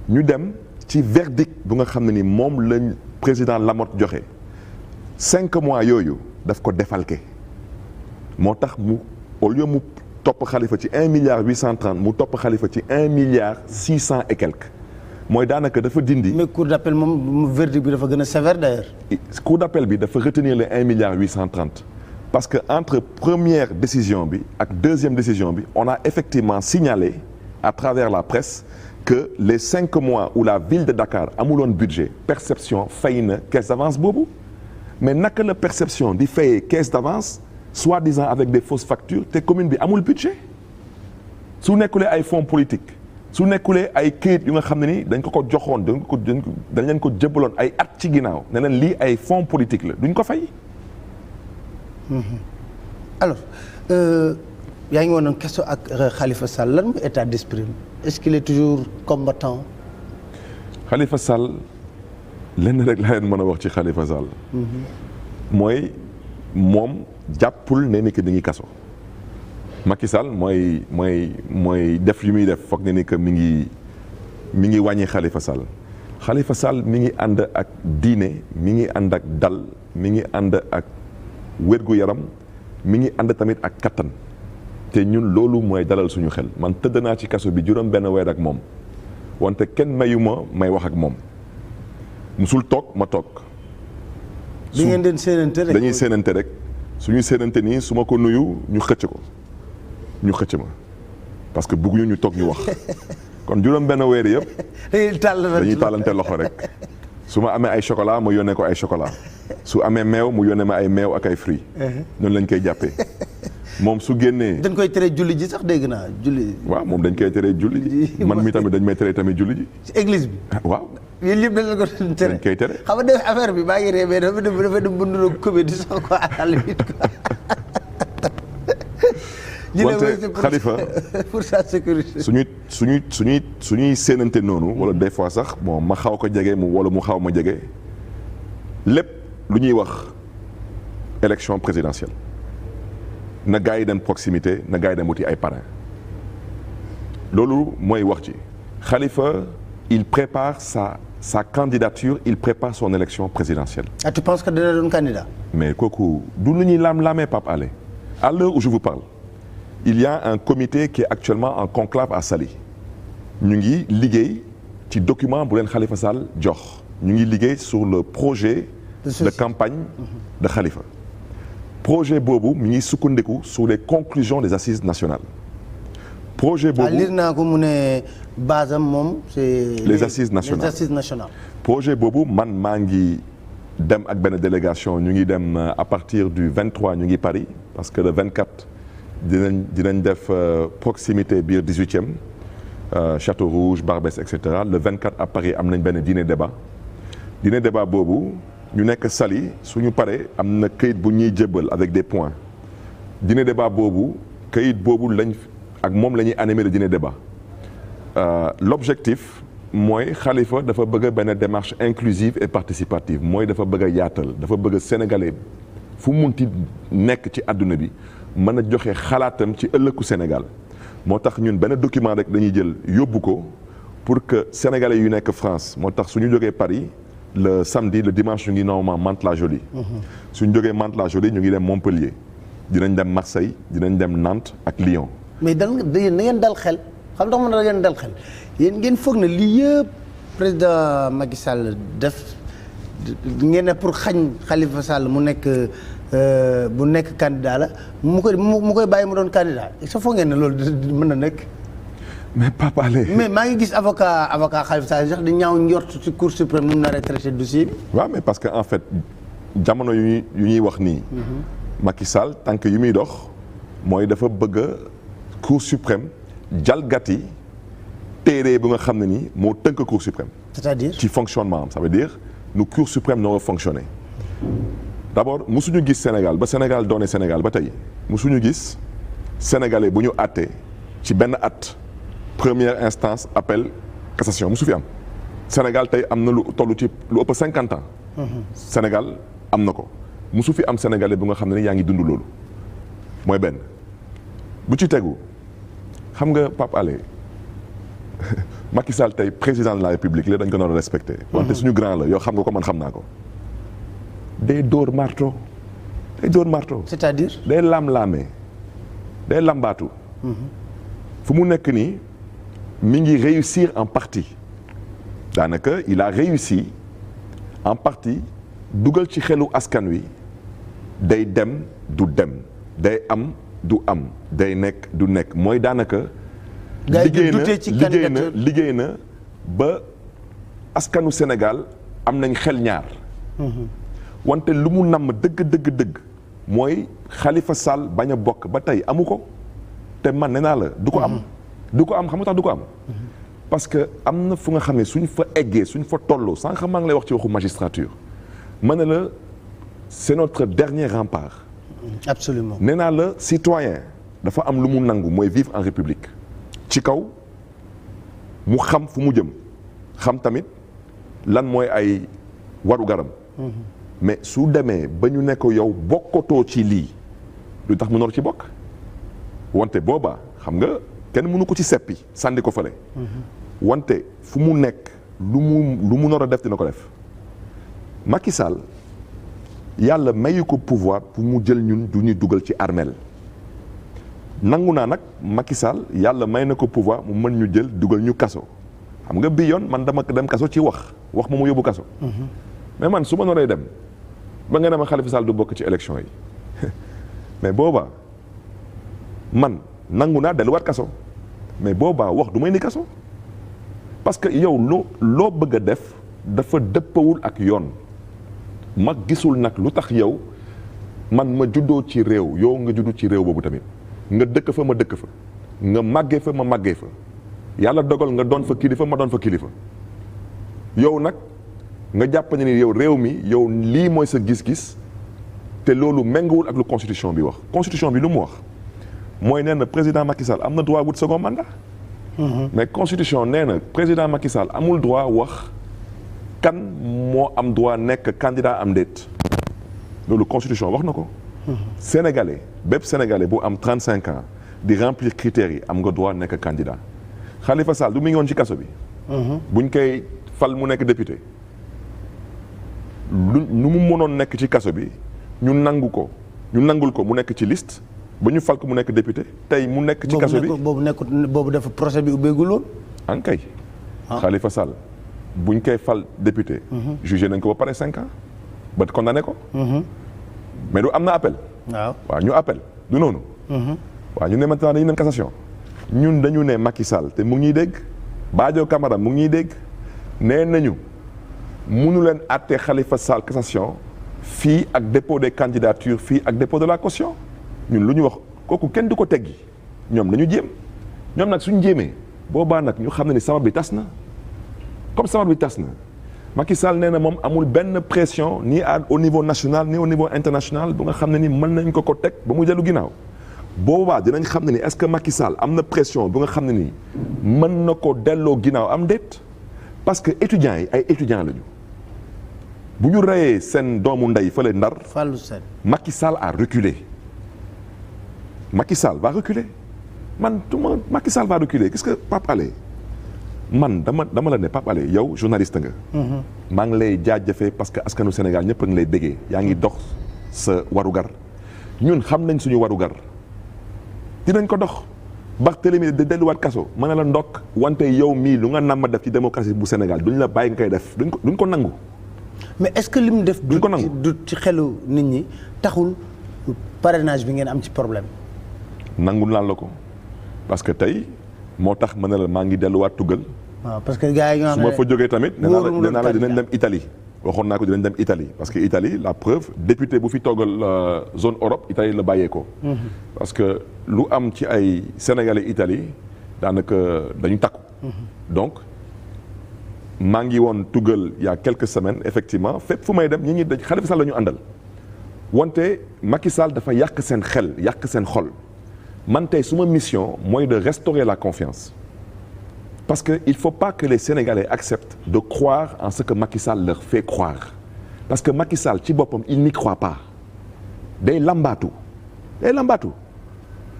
ñu dem ci verdict bu nga xam ne ni moom lañ président Lamotte joxe 5 mois yooyu daf ko défalqué moo tax mu au lieu mu. topp Khalifa ci 1 milliard 830 mu topp Khalifa ci 1 milliard 600 et quelques mooy daanaka dafa dindi. mais cour d'appel moom verdict bi dafa gën a sévère d'ailleurs. cour d'appel bi dafa retenir les 1 milliard 830 parce que entre première décision bi ak deuxième décision bi on a effectivement signalé à travers la presse que les 5 mois où la ville de Dakar amuloon budget perception fay na caisse d'avance boobu mais naka la perception di fayee caisse d'avance. soi-disant avec des fausses factures te commune bi amul budget su nekkulee ay fonds politiques su nekkulee ay këyit yu nga xam ne ni dañ ko joxoon dañ leen ko jëbbaloon ay at ci ginnaaw ne leen lii ay fonds politiques la duñ ko fay. alors yaa ngi woon question ak Khalifa Sall lan mooy état d'esprit est-ce qu'il est toujours combattant. Khalifa Sall lenn rek laa leen mën a wax ci Khalifa Sall. mooy moom. jàppul ne ni que ni ngi kaso Macky Sall mooy def yu muy def foog ne ni que mi ngi wàññi Khalifa Sall mi ngi ànd ak diine mi ngi ànd ak dal mi ngi ànd ak wér-gu-yaram mi ngi ànd tamit ak kattan te ñun loolu mooy dalal suñu xel man tëdd naa ci kaso bi juróom benn weer ak moom wante kenn mayuma may wax ak moom musul toog ma toog. bi ngeen den séenante rek dañuy séenante rek suñu séenante nii su ma ko nuyu ñu xëcc ko ñu xëcc ma parce que bëgguñu ñu toog ñu wax kon juróom benn weer yëpp dañuy tàllante loxo rek su ma amee ay chocolat ma yónnee ko ay chocolat su amee meew mu yónnee ma ay meew ak ay fruits noonu lañ koy jàppee moom su génnee. dañ koy tere julli ji sax dégg naa julli. waaw moom dañ koy tere julli ji man mi tamit dañ may tere tamit julli ji. ci église bi. waaw. yéen ñëpp dañ la ko tere dañ koy tere. xam nga affaire bi maa ngi ree mais dafa dem bu nduróog comédie sax quoi à la limite quoi. wante Khalifa pour sa sécurité. suñuy séenante noonu. wala des fois sax bon ma xaw ko jege wala mu xaw ma jege lépp lu ñuy wax élection présidentielle. na gars yi dem proximité na gars yi dem wuti ay parrain loolu mooy wax ci Khalifa il prépare sa candidature il prépare son élection présidentielle. Ah, tu penses que dina doon candidat. mais kooku du lu ñuy laam-laamee Pape Alé à l'heure où je vous parle il y a un comité qui est actuellement en conclave à Saly ñu ngi liggéey ci document bu leen Khalifa Sall jox ñu ngi liggéey sur le projet de campagne de Khalifa. projet boobu mi ngi sukkandiku sur les conclusions des assises nationales. projet boobu lire naa ko mu ne base am moom c'est les assises nationales les assises nationales. projet boobu man maa ngi dem ak benn délégation ñu ngi dem à partir du 23 ñu ngi Paris parce que le 24 dinañ def proximité biir 18e Château Rouge Barbès et cetera le 24 à Paris am nañ benn dîner débat boobu. ñu nekk Saly suñu paree am na këyit bu ñuy jébbal avec des points dîner débat boobu këyit boobu lañ ak moom la ñuy animer le dîner débat l'objectif mooy Khalifa dafa bëgg benn démarche inclusive et participative mooy dafa bëgg a yaatal dafa bëgg sénégalais fu munti nekk ci àdduna bi mën a joxe xalaatam ci ëllëgu Sénégal moo tax ñun benn document rek dañuy jël yóbbu ko pour que sénégalais yu nekk France moo tax suñu jógee Paris le samedi le dimanche ñu ngi normalement Mantes-la-Jolie. suñ jógee Mantes-la-Jolie ñu ngi dem Montpellier dinañ dem Marseille dinañ dem Nantes ak Lyon. mais da ngeen dal xel xam nga da ngeen dal xel yéen ngeen foog na lii yëpp président Macky Sall def ngeen ne pour xañ Khalifa Sall mu nekk candidat la mu koy bàyyi mu doon candidat sa foog ngeen ne loolu mën na nekk. mais Pape Alé. mais maa ngi gis avocat Khalifa Sall sax di ñaaw njort ci cour suprême nu mu nar a traité dossier bi. waaw mais parce que en fait jamono yu ñuy wax nii. Macky Sall tànk yu muy dox mooy dafa bëgg a cour suprême jalgati téere bu nga xam ne nii moo tënk cour suprême. c'est-à-dire ci fonctionnement am ça veut dire nu cour suprême noo fonctionner d'abord musuñu gis Sénégal ba Sénégal doone Sénégal ba tey musuñu gis sénégalais bu ñu àttee ci benn at. première instance appel cassation musu fi am Sénégal tey am na lu toll ci lu ëpp 50 ans. Sénégal am na ko musu fi am sénégalais bu nga xam ne yaa ngi dund loolu mooy benn bu ci tegu xam nga Pape Alé Macky Sall tey président de la République la dañ ko nar a respecté. wante suñu grand la yow xam nga ko man xam naa ko. day dóor marto c'est-à-dire day lam-laamee day lambaatu. fu mu nekk nii. mi ngi réussir en partie daanaka il a réussi en partie dugal ci xelu askan wi day dem du dem day am du am day nekk du nekk mooy daanaka. liggéey na ba askanu Sénégal am nañ xel ñaar. wante lu mu namm dëgg mooy Khalifa Sall bañ a bokk ba tey amu ko te man nee naa la du ko am. du ko am xam nga tax du ko am parce que am na fu nga xam ne suñ fa eggee suñ fa tolloo sànq maa ngi lay wax ci waxu magistrature ma ne la c'est notre dernier rempart. absolument nee naa la citoyen dafa am lu mu nangu mooy vivre en république ci kaw mu xam fu mu jëm xam tamit lan mooy ay waru garam. mais su demee ba ñu nekk yow bokkatoo ci lii lu tax mu nor ci bokk wante boobaa xam nga. kenn mënu ko ci seppi sànni ko fële. wante fu mu nekk lu mu nar a def dina ko def Macky Sall yàlla mayu ko pouvoir pour mu jël ñun du ñu dugal ci armeel nangu naa nag Macky Sall yàlla may na ko pouvoir mu mën ñu jël dugal ñu kaso xam nga bii yoon man dama dem kaso ci wax ma mu yóbbu kaso. mais man su ma noree dem ba nga ne ma Khalifa Sall du bokk ci élection yi mais boobaa man nangu naa delluwaat kaso mais boobaa wax du may ni kaso parce que yow loo bëgg a def dafa dëppawul ak yoon ma gisul nag lu tax yow man ma juddoo ci réew yow nga juddu ci réew boobu tamit nga dëkk fa ma dëkk fa nga màggee fa ma màggee fa yàlla dogal nga doon fa kilifa ma doon fa kilifa yow nag nga jàpp ne ni yow réew mi yow lii mooy sa gis-gis te loolu méngoowul ak lu constitution bi wax constitution bi lu mu wax mooy nee na président Macky Sall am na droit wut second mandat. mais constitution nee na président Macky Sall amul droit wax kan moo am droit nekk candidat am déet loolu constitution wax na ko. sénégalais bépp sénégalais bu am 35 ans di remplir critères yi am nga droit nekk candidat Khalifa Sall du mi ngi woon ci kaso bi. buñ koy fal mu nekk député. nu mu mënoon nekk ci kaso bi ñu nangul ko mu nekk ci liste ba ñu fal ko mu nekk député tey mu nekk ci kaso bi boobu dafa procès bi ubbeegul woon. ankay Khalifa Sall buñ koy fal député. jugé nañ ko ba pare 5 ans ba condamné ko. mais du am na appel. waaw ñu appel du noonu. waaw ñu ne maintenant dañu dem cassation ñun dañu ne Macky Sall te mu ngi ñuy dégg Badio Camara mu ngi ñuy dégg nee nañu. mënu leen àtte Khalifa Sall cassation fii ak dépôt des candidatures fii ak dépôt de la caution ñun lu ñu wax kooku kenn du ko teggi ñoom nañu jéem ñoom nag suñu jéemee boobaa nag ñu xam ne ni sabab bi tas na comme sabab bi tas na Macky Sall nee na moom amul benn pression ni au niveau national ni au niveau international bu nga xam ne ni mën nañ ko teg ba mu dellu ginnaaw boobaa dinañ xam ne ni est-ce que Macky Sall am na pression bu nga xam ne ni mën na ko delloo ginnaaw am déet parce que étudiants yi ay étudiants lañu. bu ñu reyee seen doomu ndey fële Ndar. Fallou Sène. Macky Sall a reculé. Macky Sall va reculer man Macky Sall va reculer gis nga Pape Alé man dama la ne Pape Alé yow journaliste nga. maa ngi lay jaajëfee parce que askanu Sénégal ñëpp a ngi lay béggee yaa ngi dox sa warugar ñun xam nañ suñu warugar dinañ ko dox. Barthélemy de delluwaat kaso mën na la ndokk wante yow mii lu nga namm def ci démocratie bu Sénégal duñ la bàyyi nga koy def duñ ko nangu. mais est-ce que li mu def. du ci xelu nit ñi taxul parrainage bi ngeen am ci problème. nangul naa la ko parce que tey moo tax ma ne la maa ngi delluwaat tugal. waaw parce que gars yi ñoo xam ne su ma fa jógee tamit. nee naa la dinañ dem Italie. waxoon naa ko dinañ dem Italie parce que Italie la preuve député bu fi toogal zone Europe Italie la bàyyeekoo. parce que lu am ci ay sénégalais Italie daanaka dañu takku. donc. maa ngi woon tugal il y a quelques semaines effectivement fépp fu may dem ñi dañ Khalifa Sall la ñu àndal wante Macky Sall dafa yàq seen xel yàq seen xol man tey suma mission mooy de restaurer la confiance parce que il faut pas que les Sénégalais acceptent de croire en ce que Macky Sall leur fait croire parce que Macky Sall ci boppam il n'y croit pas day lambaatu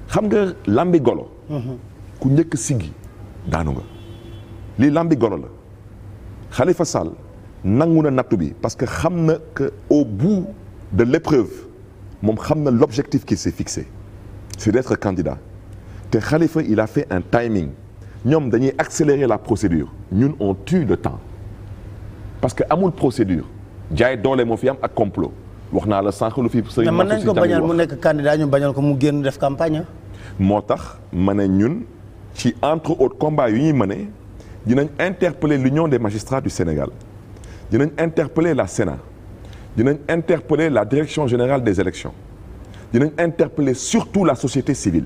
xam nga lambi golo ku njëkk siggi daanu nga lii lambi golo la Khalifa Sall nangu na nattu bi parce que xam na que au bout de l'épreuve moom xam na l'objectif qui s'est fixé c'est d'être candidat te Khalifa il a fait un timing ñoom dañuy accélérer la procédure ñun on tue le temps parce que amul procédure jaay doole moo fi am ak complot wax naa la sànq lu fi sëriñ mën nañ ko bañal mu nekk candidat ñu bañal ko mu génn def campagne moo tax ma ne ñun ci entre autres combats yu ñuy mëne dinañ interpeller l'Union des magistrats du Sénégal dinañ interpeller la Sénat dinañ interpeller la Direction générale des élections dinañ interpeller surtout la société civile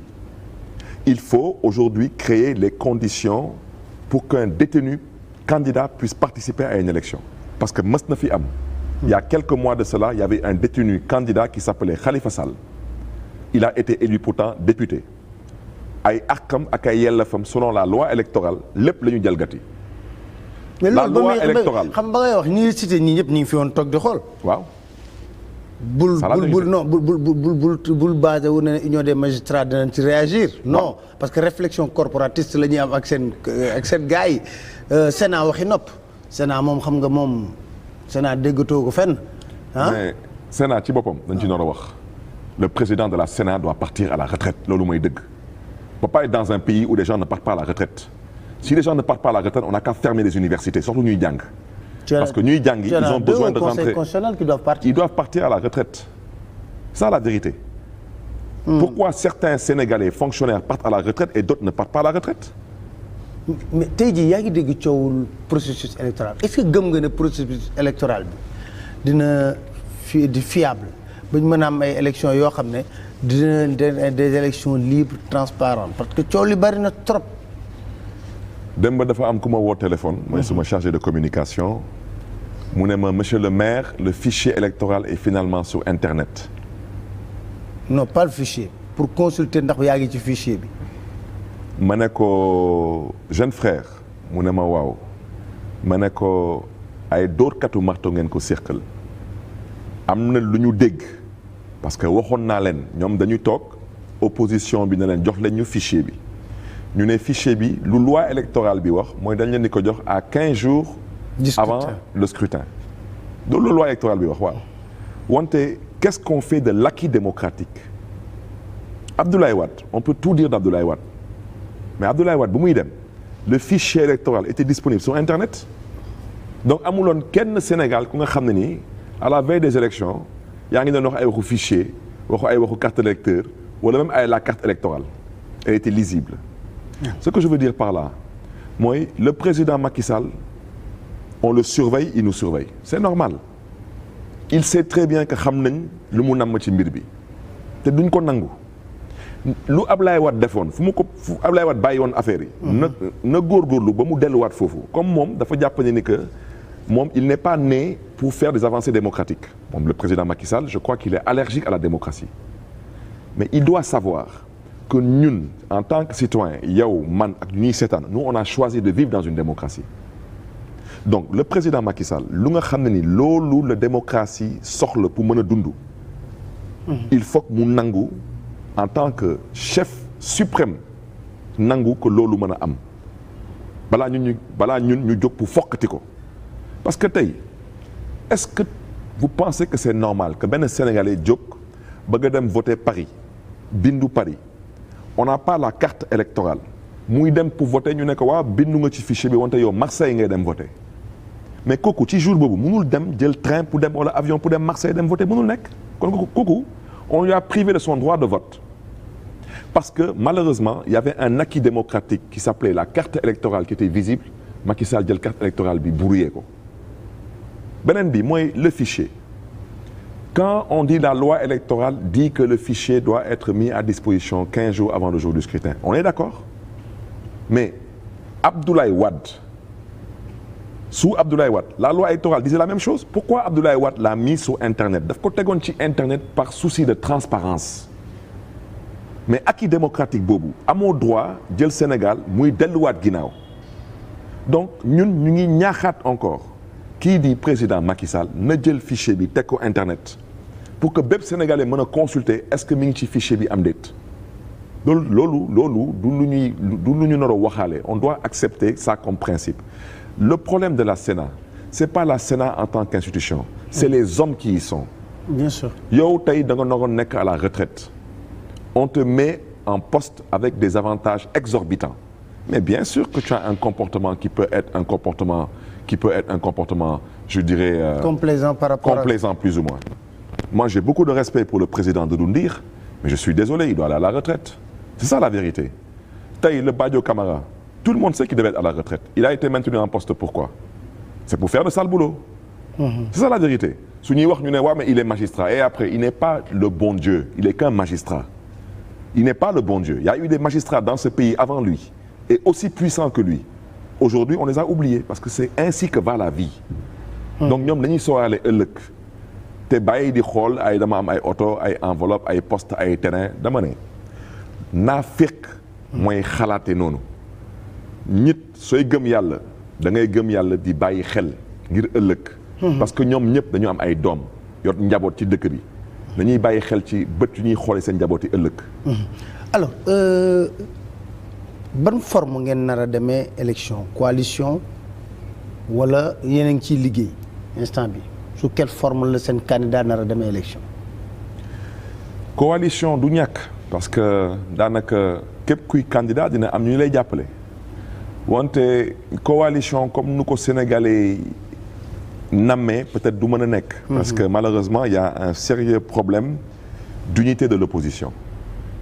il faut aujourd'hui créer les conditions pour qu'un détenu candidat puisse participer à une élection parce que mës na fi am il y a quelques mois de cela il y avait un détenu candidat qui s'appelait Khalifa Sall il a été élu pourtant député ay àqam ak ay yellefam selon la loi électorale lépp la ñu jalgati. la loi électorale xam ba ngay wax ñi cité ñi ñëpp ñu ngi fi woon toog di xool. waaw. bul basé wu ne union des magistrats dinañ ci réagir. non parce que réflexion corporatiste la ñuy am ak seen gars yi Sénat waxi nopp Sénat moom xam nga moom Sénat déggatoo ko fenn ah. Sénat ci boppam dañ ci nar a wax le président de la Sénat doit partir à la retraite loolu mooy dëgg. On ne peut pas être dans un pays où les gens ne partent pas à la retraite. Si les gens ne partent pas à la retraite, on n'a qu'à fermer les universités, surtout ñuy jàng. Parce que ñuy jàng, ils ont besoin de rentrer. Qui doivent partir. Ils doivent partir à la retraite. C'est ça la vérité. Pourquoi certains Sénégalais fonctionnaires partent à la retraite et d'autres ne partent pas à la retraite? Mais tey jii yaa ngi dégg coowul processus électoral est-ce que gëm nga ne processus électoral bi dina di fiable ba ñu mën a am ay élections yoo xam ne dina des élections libres transparentes parce que coow li bari na trop. Demba dafa am ku ma woo téléphone. mooy suma chargé de communication. mu ne ma monsieur le maire le fichier électoral est finalement sur internet. non pas le fichier pour consulter ndax yaa ngi ci fichier bi. ma ne ko jeune frère mu ne ma waaw ma ne ko ay dóorkatu marto ngeen ko séqal am na lu ñu dégg parce que waxoon naa leen ñoom dañuy toog opposition bi ne leen jox leen ñu fichier bi ñu ne fichier bi lu loi électorale bi wax mooy dañ leen di ko jox à 15 jours avant le scrutin loolu loi électorale bi wax waaw wante qu'est-ce qu'on fait de l'acquis démocratique Abdoulaye Wade on peut tout dire d'Abdoulaye Wade mais Abdoulaye Wade bu muy dem le fichier électoral était disponible sur internet donc amuloon kenn Sénégal ku nga xam ne nii à la veille des élections yaa ngi doon wax ay waxu fichier waxu ay waxu carte électeur wala même ay la carte électorale elle était lisible. Ce que je veux dire par là mooy le président Macky Sall on le surveille il nous surveille c'est normal il sait très bien que xam nañ lu mu namm ci mbir bi te duñ ko nangu. lu Ablaye Wade defoon fu Ablaye Wade bàyyi woon affaire yi. na góorgóorlu ba mu delluwaat foofu comme moom dafa jàpp ne ni que moom il n'est pas né pour faire des avancées démocratiques moom le président Macky Sall je crois qu'il est allergique à la démocratie mais il doit savoir que ñun en tant que citoyen yow man ak ñuy seetaan nous on a choisi de vivre dans une démocratie donc le président Macky Sall lu nga xam ne ni loolu la démocratie soxla pour mën a dund. il faut que mu nangu. En tant que chef suprême nangu ko loolu mën a am balaa ñun ñu jóg pour fokkati ko parce que tey est-ce que vous pensez que c'est normal que benn Sénégalais jóg bëgg a dem voter Paris bindu Paris on n'a pas la carte électorale muy dem pour voter ñu ne ko waa bindu nga ci fichier bi wante yow Marseille ngay dem voter mais kooku ci jour boobu mënul dem jël train pour dem wala avion pour dem Marseille dem voter mënul nekk kon kooku on lui a privé de son droit de vote. Parce que malheureusement, il y avait un acquis démocratique qui s'appelait la carte électorale qui était visible. Macky Sall jël carte électorale bi brouillé ko. Beneen bi mooy le fichier. Quand on dit la loi électorale dit que le fichier doit être mis à disposition 15 jours avant le jour du scrutin. On est d'accord? Mais Abdoulaye Wade, sous Abdoulaye Wade, la loi électorale disait la même chose. Pourquoi Abdoulaye Wade l'a mis sur Internet? Daf ko tegoon ci Internet par souci de transparence. Mais acquis démocratique boobu amoo droit jël Sénégal muy delluwaat ginnaaw donc ñun ñu ngi ñaaxaat encore kii di président Macky Sall na jël fichier bi teg ko internet pour que bépp Sénégalais mën a consulter est-ce que mi ngi ci fichier bi am déet loolu du lu ñu nar a waxaale on doit accepter ça comme principe. Le problème de la Sénat c'est pas la Sénat en tant qu'institution c'est les hommes qui y sont. Bien sûr. yow tey da nga naroon nekk à la retraite. On te met en poste avec des avantages exorbitants. Mais bien sûr que tu as un comportement qui peut être un comportement, je dirais... complaisant par rapport complaisant plus ou moins. Moi, j'ai beaucoup de respect pour le président de Ndir, mais je suis désolé, il doit aller à la retraite. C'est ça la vérité. Taï, le Badio Camara, tout le monde sait qu'il devait être à la retraite. Il a été maintenu en poste, pourquoi? C'est pour faire de sale boulot. C'est ça la vérité. Mais il est magistrat. Et après, il n'est pas le bon Dieu, il n'est qu'un magistrat. Il n'est pas le bon Dieu. Il y a eu des magistrats dans ce pays avant lui et aussi puissants que lui. Aujourd'hui, on les a oubliés parce que c'est ainsi que va la vie. Donc ñoom dañuy sóoraale ëllëg te bàyyi di xool ay dama am ay oto ay enveloppe ay poste ay terrain dama ne naafeq mooy xalaate noonu nit sooy gëm yàlla da ngay gëm yàlla di bàyyi xel ngir ëllëg. Parce que ñoom ñëpp dañu am ay doom yor njaboot ci dëkk bi. dañuy bàyyi xel ci bët yu ñuy xoolee seen njabooti ëllëg. alors ban forme ngeen nar a demee élection coalition wala yéen a ngi ciy liggéey instant bi sous quelle forme la seen candidat nar a demee élection. coalition du ñàkk parce que daanaka képp kuy candidat dina am ñu lay jàppale wante coalition comme nu ko sénégalais nammee peut-être du mën a nekk. parce que malheureusement il y a un sérieux problème d'unité de l'opposition.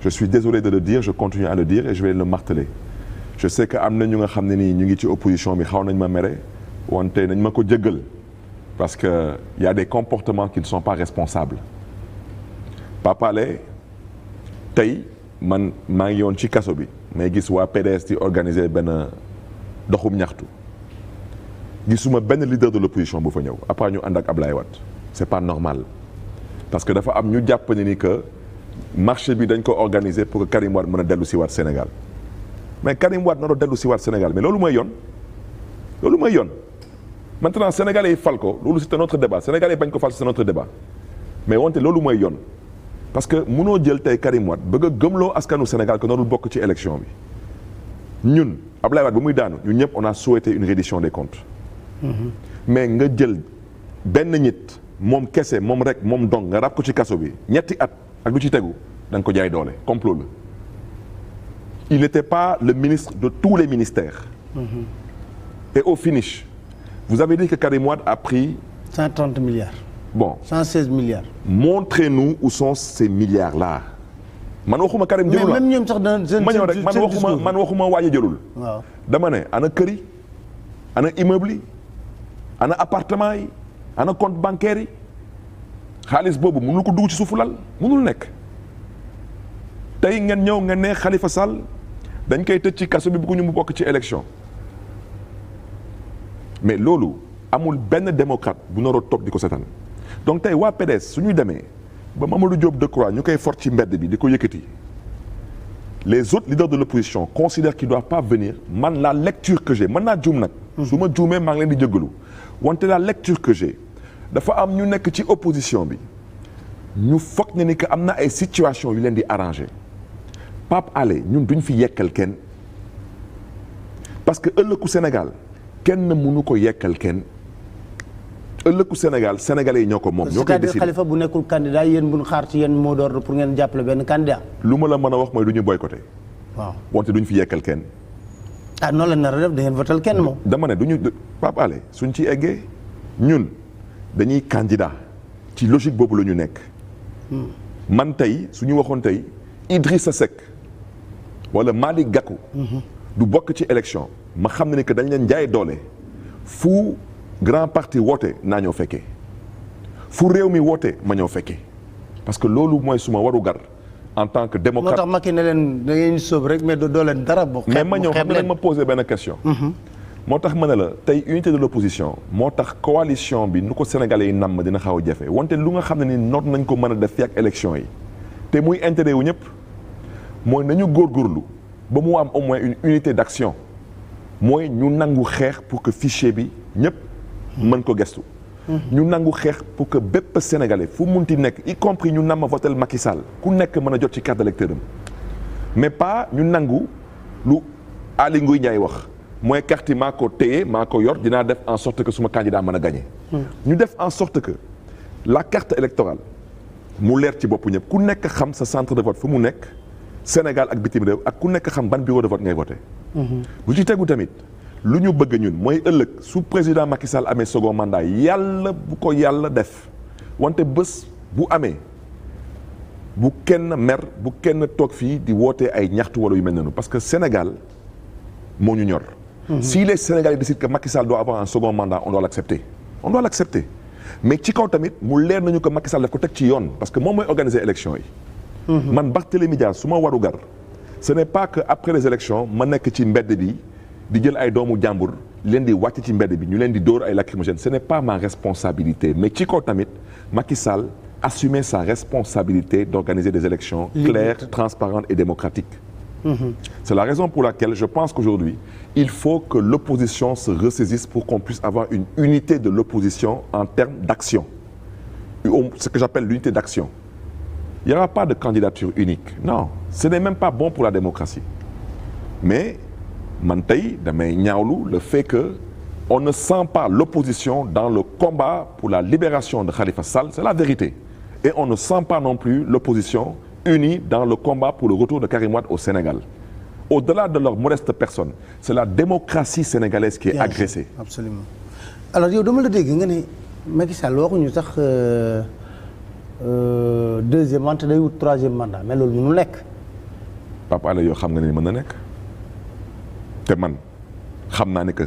Je suis désolé de le dire, je continue à le dire et je vais le marteler. Je sais que am na ñu nga xam ne nii ñu ngi ci opposition bi xaw nañ ma mere wante nañ ma ko jéggal parce que il y a des comportements qui ne sont pas responsables. Papa Alé tey man maa ngi yoon ci kaso bi mais gis waa PDS di organiser benn doxum ñaxtu gisuma benn leader de l'opposition bu fa ñëw après ñu ànd ak Ablaye Wade c'est pas normal parce que dafa am ñu jàpp ne ni que marché bi dañ ko organiser pour que Karim Wade mën a dellu si waat Sénégal mais Karim Wade na doon dellu si waat Sénégal mais loolu mooy yoon loolu mooy yoon maintenant sénégalais yi fal ko loolu c'est un autre débat sénégalais yi bañ ko fal c'est un autre débat mais wante loolu mooy yoon parce que mënoo jël tey Karim Wade bëgg a gëmloo askanu Sénégal que noonu bokk ci élection bi ñun Ablaye Wade ba muy daanu ñun ñëpp on a souhaité une reddition des comptes mais nga jël benn nit moom kese moom rek moom dong nga rab ko ci kaso bi ñetti at ak lu ci tegu da nga ko jaay doole complot la il n'était pas le ministre de tous les ministères et au finish vous avez dit que Karim Wade a pris 130 milliards. bon 116 milliards. montrez-nous où sont ces milliards-là man waxuma Karim jëlul mais même ñoom sax dana ma ñëw rek man waxuma waaye jëlul waaw dama ne ana kër yi ana immeuble yi ana appartement yi ana compte bancaire yi xaalis boobu mënul ko dugg ci suufu lal mënul nekk tey ngeen ñëw ngeen ne Khalifa Sall dañ koy tëj ci kaso bi bëgguñu mu bokk ci élection mais loolu amul benn démocrate bu naroo toog di ko seetaan donc tey waa PDS su ñuy demee ba Mamadou Diop Decroix ñu koy fort ci mbedd bi di ko yëkkati les autres leaders de l'opposition considèrent qu'ils doivent pas venir man la lecture que j'ai mën naa juum nag su ma juumee maa ngi leen di jéggalu wante la lecture que j'ai dafa am ñu nekk ci opposition bi ñu foog ne ni que am na ay situations yu leen di arranger Pape Alé ñun duñ fi yekkal kenn parce que ëllëgu Sénégal kenn mënu ko yekkal kenn ëllëgu Sénégal sénégalais yi ñoo ko moom. ñoo koy décider Khalifa bu nekkul candidat yéen bu ñu xaar ci yéen mot d'ordre pour ngeen jàppale benn candidat. lu ma la mën a wax mooy du ñu boycotté. waaw wante duñ fi yekkal kenn. ah noonu la nar a def da ngeen votal kenn moom. dama ne duñu Pape Alé suñ ci eggee ñun dañuy candidat ci logique boobu la ñu nekk. man tey suñu waxoon tey Idrissa Seck wala Malick Gakou. du bokk ci élection ma xam ne ni que dañ leen jaay doole fu grand parti woote naa ñëw fekkee fu réew mi woote ma ñëw fekkee parce que loolu mooy suma waru gar en tant que démocrate. moo tax Macky ne leen da ngeen sóob rek mais doo leen dara bokk. mais ma ñëw xam nga ma posé benn question. moo tax ma ne la tey unité de l'opposition moo tax coalition bi nu ko sénégalais yi namm dina xaw a jafe wante lu nga xam ne ni noot nañ ko mën a def fi ak élection yi te muy intérêt wu ñëpp mooy nañu góorgóorlu ba mu am au moins une unité d'action mooy ñu nangu xeex pour que fichier bi ñëpp mën ko gestu. ñu nangu xeex pour que bépp sénégalais fu munti nekk y compris ñu nam ma votel Macky Sall ku nekk mën a jot ci carte d'électeur am mais pas ñu nangu lu Aly Ngouille Ndiaye wax mooy carte yi maa ko téye maa ko yor dinaa def en sorte que suma candidat mën a gagner. ñu def en sorte que la carte électorale mu leer ci bopp ñëpp ku nekk xam sa centre de vote fu mu nekk Sénégal ak bitim réew ak ku nekk xam ban bureau de vote ngay voté. bu ci tegu tamit lu ñu bëgg ñun mooy ëllëg su président Macky Sall amee second mandat yàlla bu ko yàlla def wante bés bu amee bu kenn mer bu kenn toog fii di wootee ay ñaxtu wala yu mel noonu parce que Sénégal moo ñu ñor. Si les Sénégalais décident que Macky Sall doit avoir un second mandat on doit l'accepter on doit l'accepter mais ci kaw tamit mu leer nañu que Macky Sall daf ko teg ci yoon parce que moom mooy organiser élection yi. man Barthélémy Dias su ma waru gar ce n'est pas que après les élections ma nekk ci mbedd bi di jël ay doomu jàmbur leen di wàcc ci mbedd bi ñu leen di dóor ay lacrymogènes ce n'est pas ma responsabilité mais ci kaw tamit Macky Sall assumer sa responsabilité d'organiser des élections claires, transparentes et démocratiques. C'est la raison pour laquelle je pense qu'aujourd'hui il faut que l'opposition se ressaisisse pour qu'on puisse avoir une unité de l'opposition en termes d'action, ce que j'appelle l'unité d'action. Il n'y aura pas de candidature unique. Non, ce n'est même pas bon pour la démocratie. Mais man tey damay ñaawlu le fait que on ne sent pas l'opposition dans le combat pour la libération de Khalifa Sall, c'est la vérité. Et on ne sent pas non plus l'opposition unie dans le combat pour le retour de Karim Wade au Sénégal. Au-delà de leur modeste personne, c'est la démocratie sénégalaise qui est agressée. Absolument. Alors yow dama la dégg nga ne Macky Sall waxuñu sax deuxième mandat day wut troisième mandat mais loolu mënul nekk. Papa Alé yow xam nga ni mën na nekk te man xam naa ne que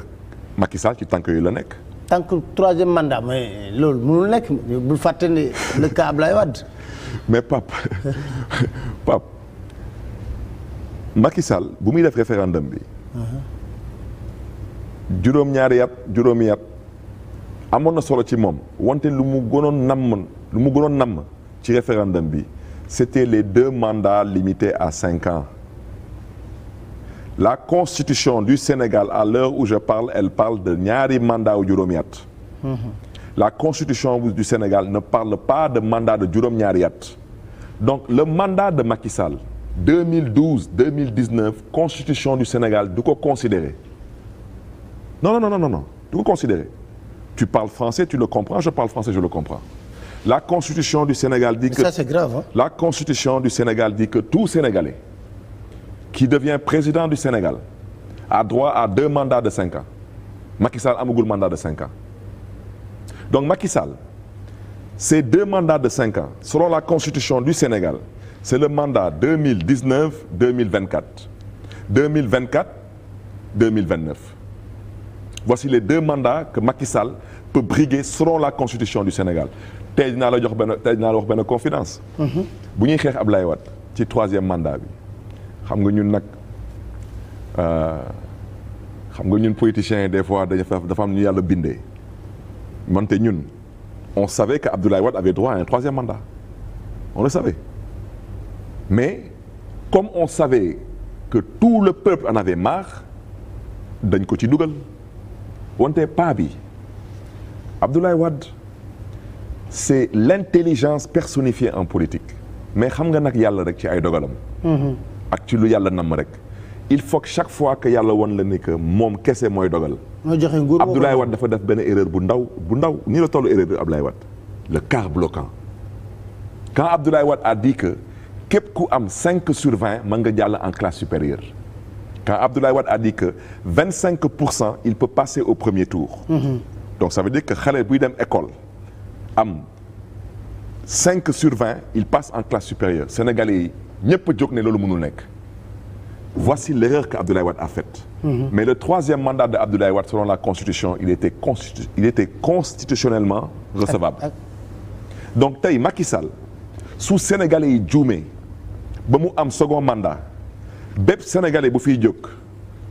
Macky Sall ci tànk yooyu la nekk. tant que troisième mandat mais loolu mënul nekk bul fàtte ne le cas Ablaye Wade. mais Pape Macky Sall bu muy def référendum bi. juróom-ñaari juróomi at amoon na solo ci moom wante lu mu gënoon namm ci référendum bi c'était les 2 mandats limités à 5 ans. La constitution du Sénégal à l'heure où je parle elle parle de ñaari mandat wu juróomi at. La constitution du Sénégal ne parle pas de mandat de juróom-ñaari at. Donc le mandat de Macky Sall 2012-2019 constitution du Sénégal du ko considérer. Non du ko considérer. Tu parles français, tu le comprends, je parle français, je le comprends. La constitution du Sénégal dit que... Ça c'est grave, hein? La constitution du Sénégal dit que tout Sénégalais qui devient président du Sénégal a droit à 2 mandats de 5 ans. Macky Sall amagul mandat de 5 ans. Donc Macky Sall, ces 2 mandats de 5 ans, selon la constitution du Sénégal, c'est le mandat 2019-2024. 2024-2029. Voici les 2 mandats que Macky Sall peut briguer selon la constitution du Sénégal. Tey dinaa la wax benn confidence. Bu ñuy xeex Ablaye Wade ci 3e mandat bi xam nga ñun nag xam nga ñun politiciens yi des fois dafa am ñu yàlla bindee wante ñun on savait que Abdoulaye Wade avait droit à un 3e mandat. On le savait. Mais comme on savait que tout le peuple en avait marre dañ ko ci dugal wante paa bi Abdoulaye Wade c'est l'intelligence personnifiée en politique mais xam nga nag yàlla rek ci ay dogalam. ak ci lu yàlla namm rek il faut que chaque fois que yàlla won la ni que moom kese mooy dogal. mooy joxe nguur Abdoulaye Wade dafa def benn erreur bu ndaw nii la tollu erreur bi Abdoulaye Wade le quart bloquant. Quand Abdoulaye Wade a dit que képp ku am 5/20 mën nga jàll en classe supérieure. Quand Abdoulaye Wade a dit que 25% il peut passer au premier tour. Donc ça veut dire que xale buy dem école am 5/20 il passe en classe supérieure Sénégalais yi ñëpp a jóg ne loolu mënul nekk. Voici l'erreur que Abdoulaye Wade a faite. Mais le 3e mandat de Abdoulaye Wade selon la constitution il était constitutionnellement recevable. Donc tey Macky Sall su Sénégalais yi juumee ba mu am second mandat bépp Sénégalais bu fiy jóg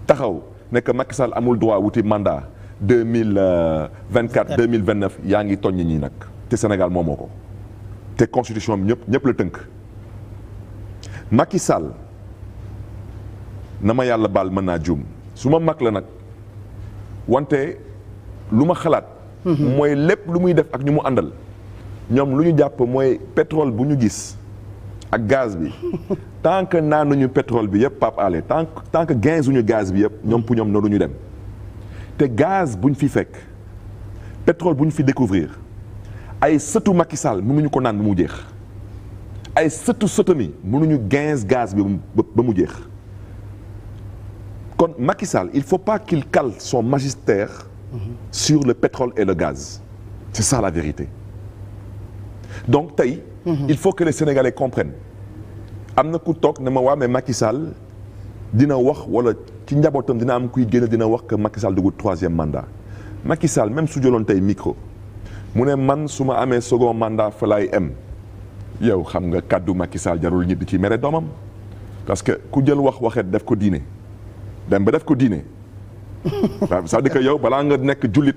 taxaw ne que Macky Sall amul droit wuti mandat 2024 2029 yaa ngi tooñ ñi nag te Sénégal moomoo ko te constitution bi ñëpp la tënk. Macky Sall na ma yàlla baal mën naa juum su ma mag la nag wante lu ma xalaat. mooy lépp lu muy def ak ñu mu àndal. ñoom lu ñu jàpp mooy pétrole bu ñu gis ak gaz bi tant que naanuñu pétrole bi yëpp Pape Alé tant que gazuñu gaz bi yëpp ñoom pour ñoom noonu ñu dem te gaz buñ fi fekk pétrole bu ñu fi découvrir ay sëtu Macky Sall mënuñu ko naan ba mu jeex ay sëtami mënuñu gaz bi ba mu jeex kon Macky Sall il faut pas qu'il cale son magistère sur le pétrole et le gaz c'est ça la vérité. Donc tey il faut que les Sénégalais comprennent am na ku toog ne ma waa mais Macky Sall dina wax wala ci njabootam dina am kuy génn dina wax que Macky Sall dugul 3e mandat Macky Sall même su jëloon tey micro mu ne man su ma amee second mandat fa laay em yow xam nga kàddu Macky Sall jarul ñi di ci mere doomam parce que ku jël waxet def ko diine dem ba def ko diine waaw ça veut dire que yow balaa nga nekk jullit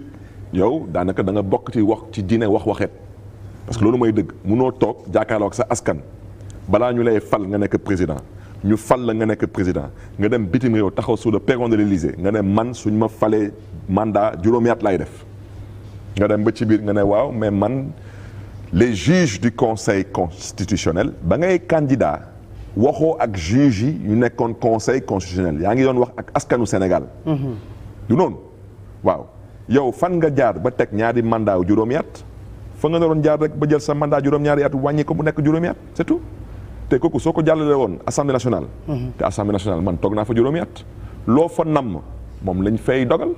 yow daanaka da nga bokk ci diine waxet parce que loolu mooy dëgg munoo toog jàkkaarloo ak sa askan balaa ñu lay fal nga nekk président ñu fal la nga nekk président nga dem bitim réew taxaw sur le perron de l'Élysée nga ne man suñ ma falee mandat juróomi at lay def nga dem ba ci biir nga ne waaw mais man les juges du conseil constitutionnel ba ngay candidat waxoo ak juges yi ñu nekkoon conseil constitutionnel yaa ngi doon wax ak askanu Sénégal. du noonu waaw yow fan nga jaar ba teg ñaari mandat wu juróomi at fa nga naroon jaar rek ba jël sa mandat juróom-ñaari at wàññi ko mu nekk juróomi at c'est tout te kooku soo ko jàllale woon assemblée nationale. te assemblée nationale man toog naa fa juróomi at loo fa namm moom lañ fay dogal.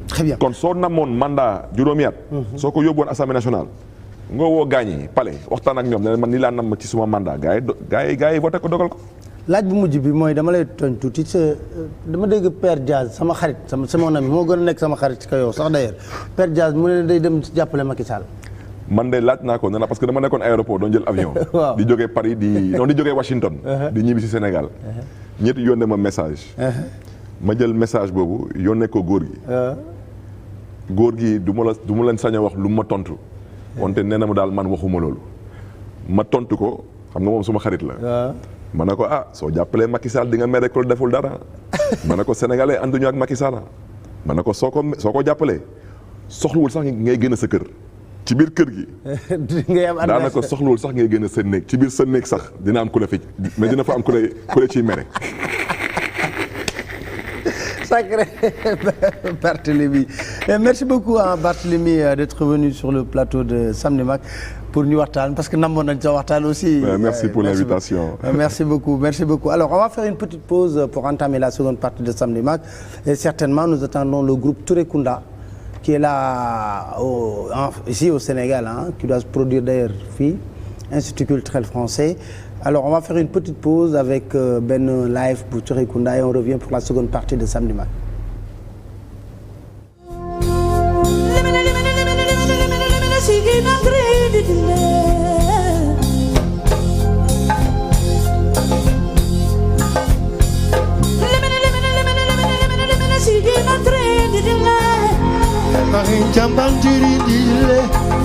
très bien kon soo namoon mandat juróomi at. soo ko yóbbuwoon assemblée nationale. nga woo gaañi palais waxtaan ak ñoom ne man nii laa namm ci suma mandat gars yi voté ko dogal ko. laaj bu mujj bi mooy dama lay tooñ tuuti dama dégg Père Diaz sama xarit sama ami moo gën a nekk sama xarit ka yow sax d'ailleurs Père Diaz mu ne day dem jàppale Macky Sall. man de laaj naa ko nee na parce que dama nekkoon aéroport doon jël avion. waaw di jógee Paris di jógee Washington. di ñibbi si Sénégal. ñetti yónnee ma message. ma jël message boobu yónnee ko góor gi. góor gi du ma leen sañ a wax lu ma tontu. wante nee na ma daal man waxuma loolu. ma tontu ko xam nga moom suma xarit la. ma ne ko soo jàppalee Macky Sall di nga mere ko deful dara. ma ne ko sénégalais ànduñu ak Macky Sall. ma ne ko soo ko jàppalee soxlawul sax ngay génn sa kër. ci biir kër gi. ngay am daanaka soxlawul sax ngay génn sa néeg ci biir sa néeg sax dina am ku la fi mais dina fa am ku la ciy mere. Sacré Barthélémy. Merci beaucoup Barthélémy d'être venu sur le plateau de Samedi Mag pour ñu waxtaan parce que namoon nañ sa waxtaan aussi. Merci pour l'invitation. Merci beaucoup. Alors on va faire une petite pause pour entamer la seconde partie de Samedi Mag et certainement nous attendons le groupe Touré Kunda qui est là ici au Sénégal qui doit se produire d'ailleurs fii Institut culturel français. Alors on va faire une petite pause avec benn live pour Touré Kunda et on revient pour la seconde partie de Samedi Mag. Marin jambal diri dile,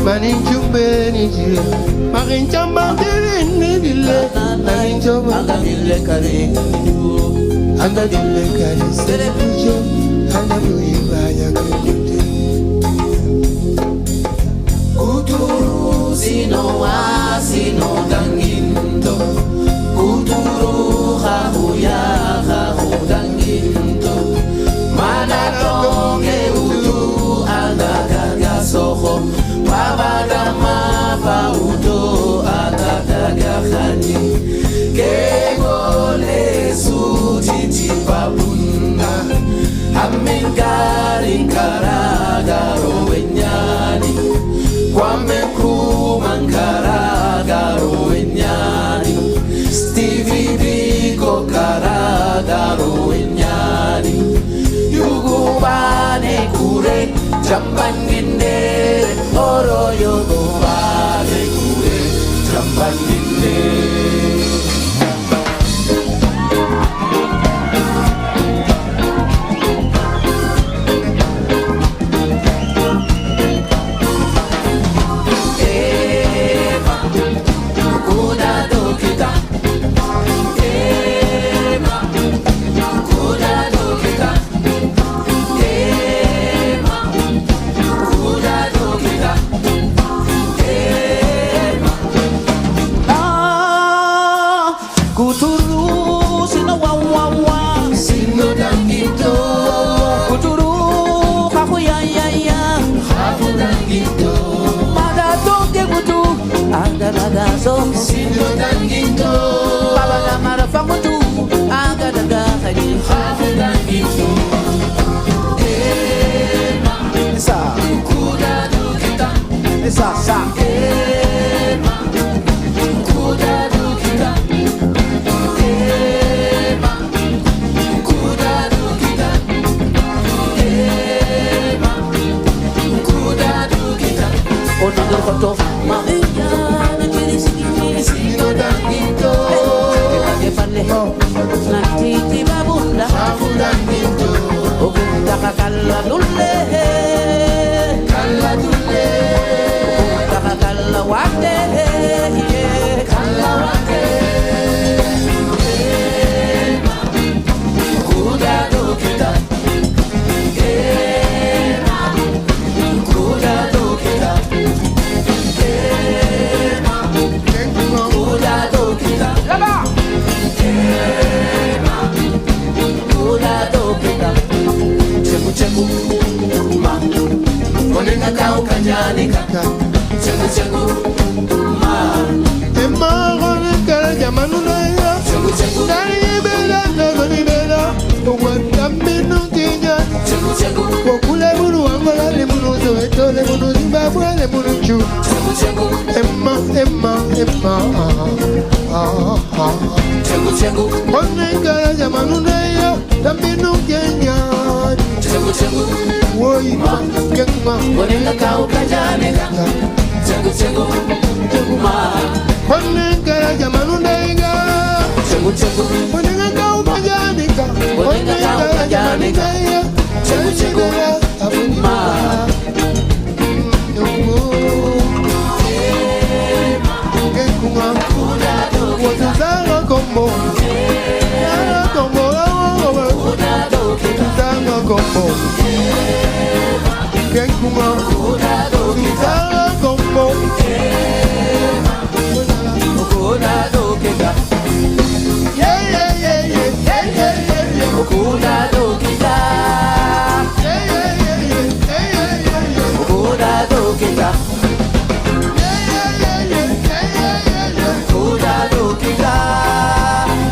manin jumbe ni dile. Marin jambal diri dile, manin jambal dile kare. Anda dile kare sere pujo, anda bui baya kare. Kuturu sino dangindo, kuturu hahuya hahu dangindo, mana tonge soho babada mafaudo atataga khani kegole sutiti babunda amengari karagaro wenyani kwame kumangaragaro wenyani Stevie Biko karagaro wenyani yugubane kure Jambanginde oro yogo vale kure Jambanginde Sino danginto Baba na marafangutu Aga daga khani Hafu danginto Ema Sa Kuda dukita Sa Ema Kuda dukita Ema Kuda dukita Ema Kuda dukita Onodo koto Sino danginto Nantiti babunda Danginto Okunda kakalla dulle Kalla dulle Okunda kakalla wate Kalla wate Kuda dokita Kuda dokita Cheku, ma Bonenga kau kajanega Chengu chengu ma Bonenga jamanunega Chengu chengu Bonenga kau kajanega Bonenga kau kajanega Chengu chengu ma Kenkunga Watuzanga kombo Watuzanga kombo Kenkunga Watuzanga kombo Yeah yeah yeah yeah yeah yeah yeah Okuna dokita Yeah yeah yeah yeah yeah yeah yeah Okuna dokita Yeah yeah yeah yeah yeah yeah yeah Okuna dokita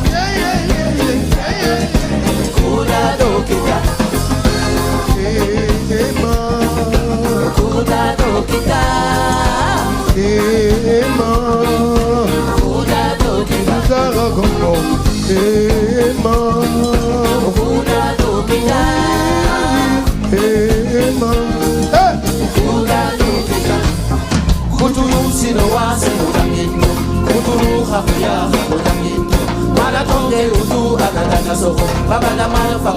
Yeah yeah yeah yeah yeah yeah Okuna dokita Okuna dokita Okuna dokita Zara kombo Okuna dokita Okuna dokita Kutulu sino wase udamino Kutulu hafuya udamino Mala tonge utu akadana soko Babana mala fa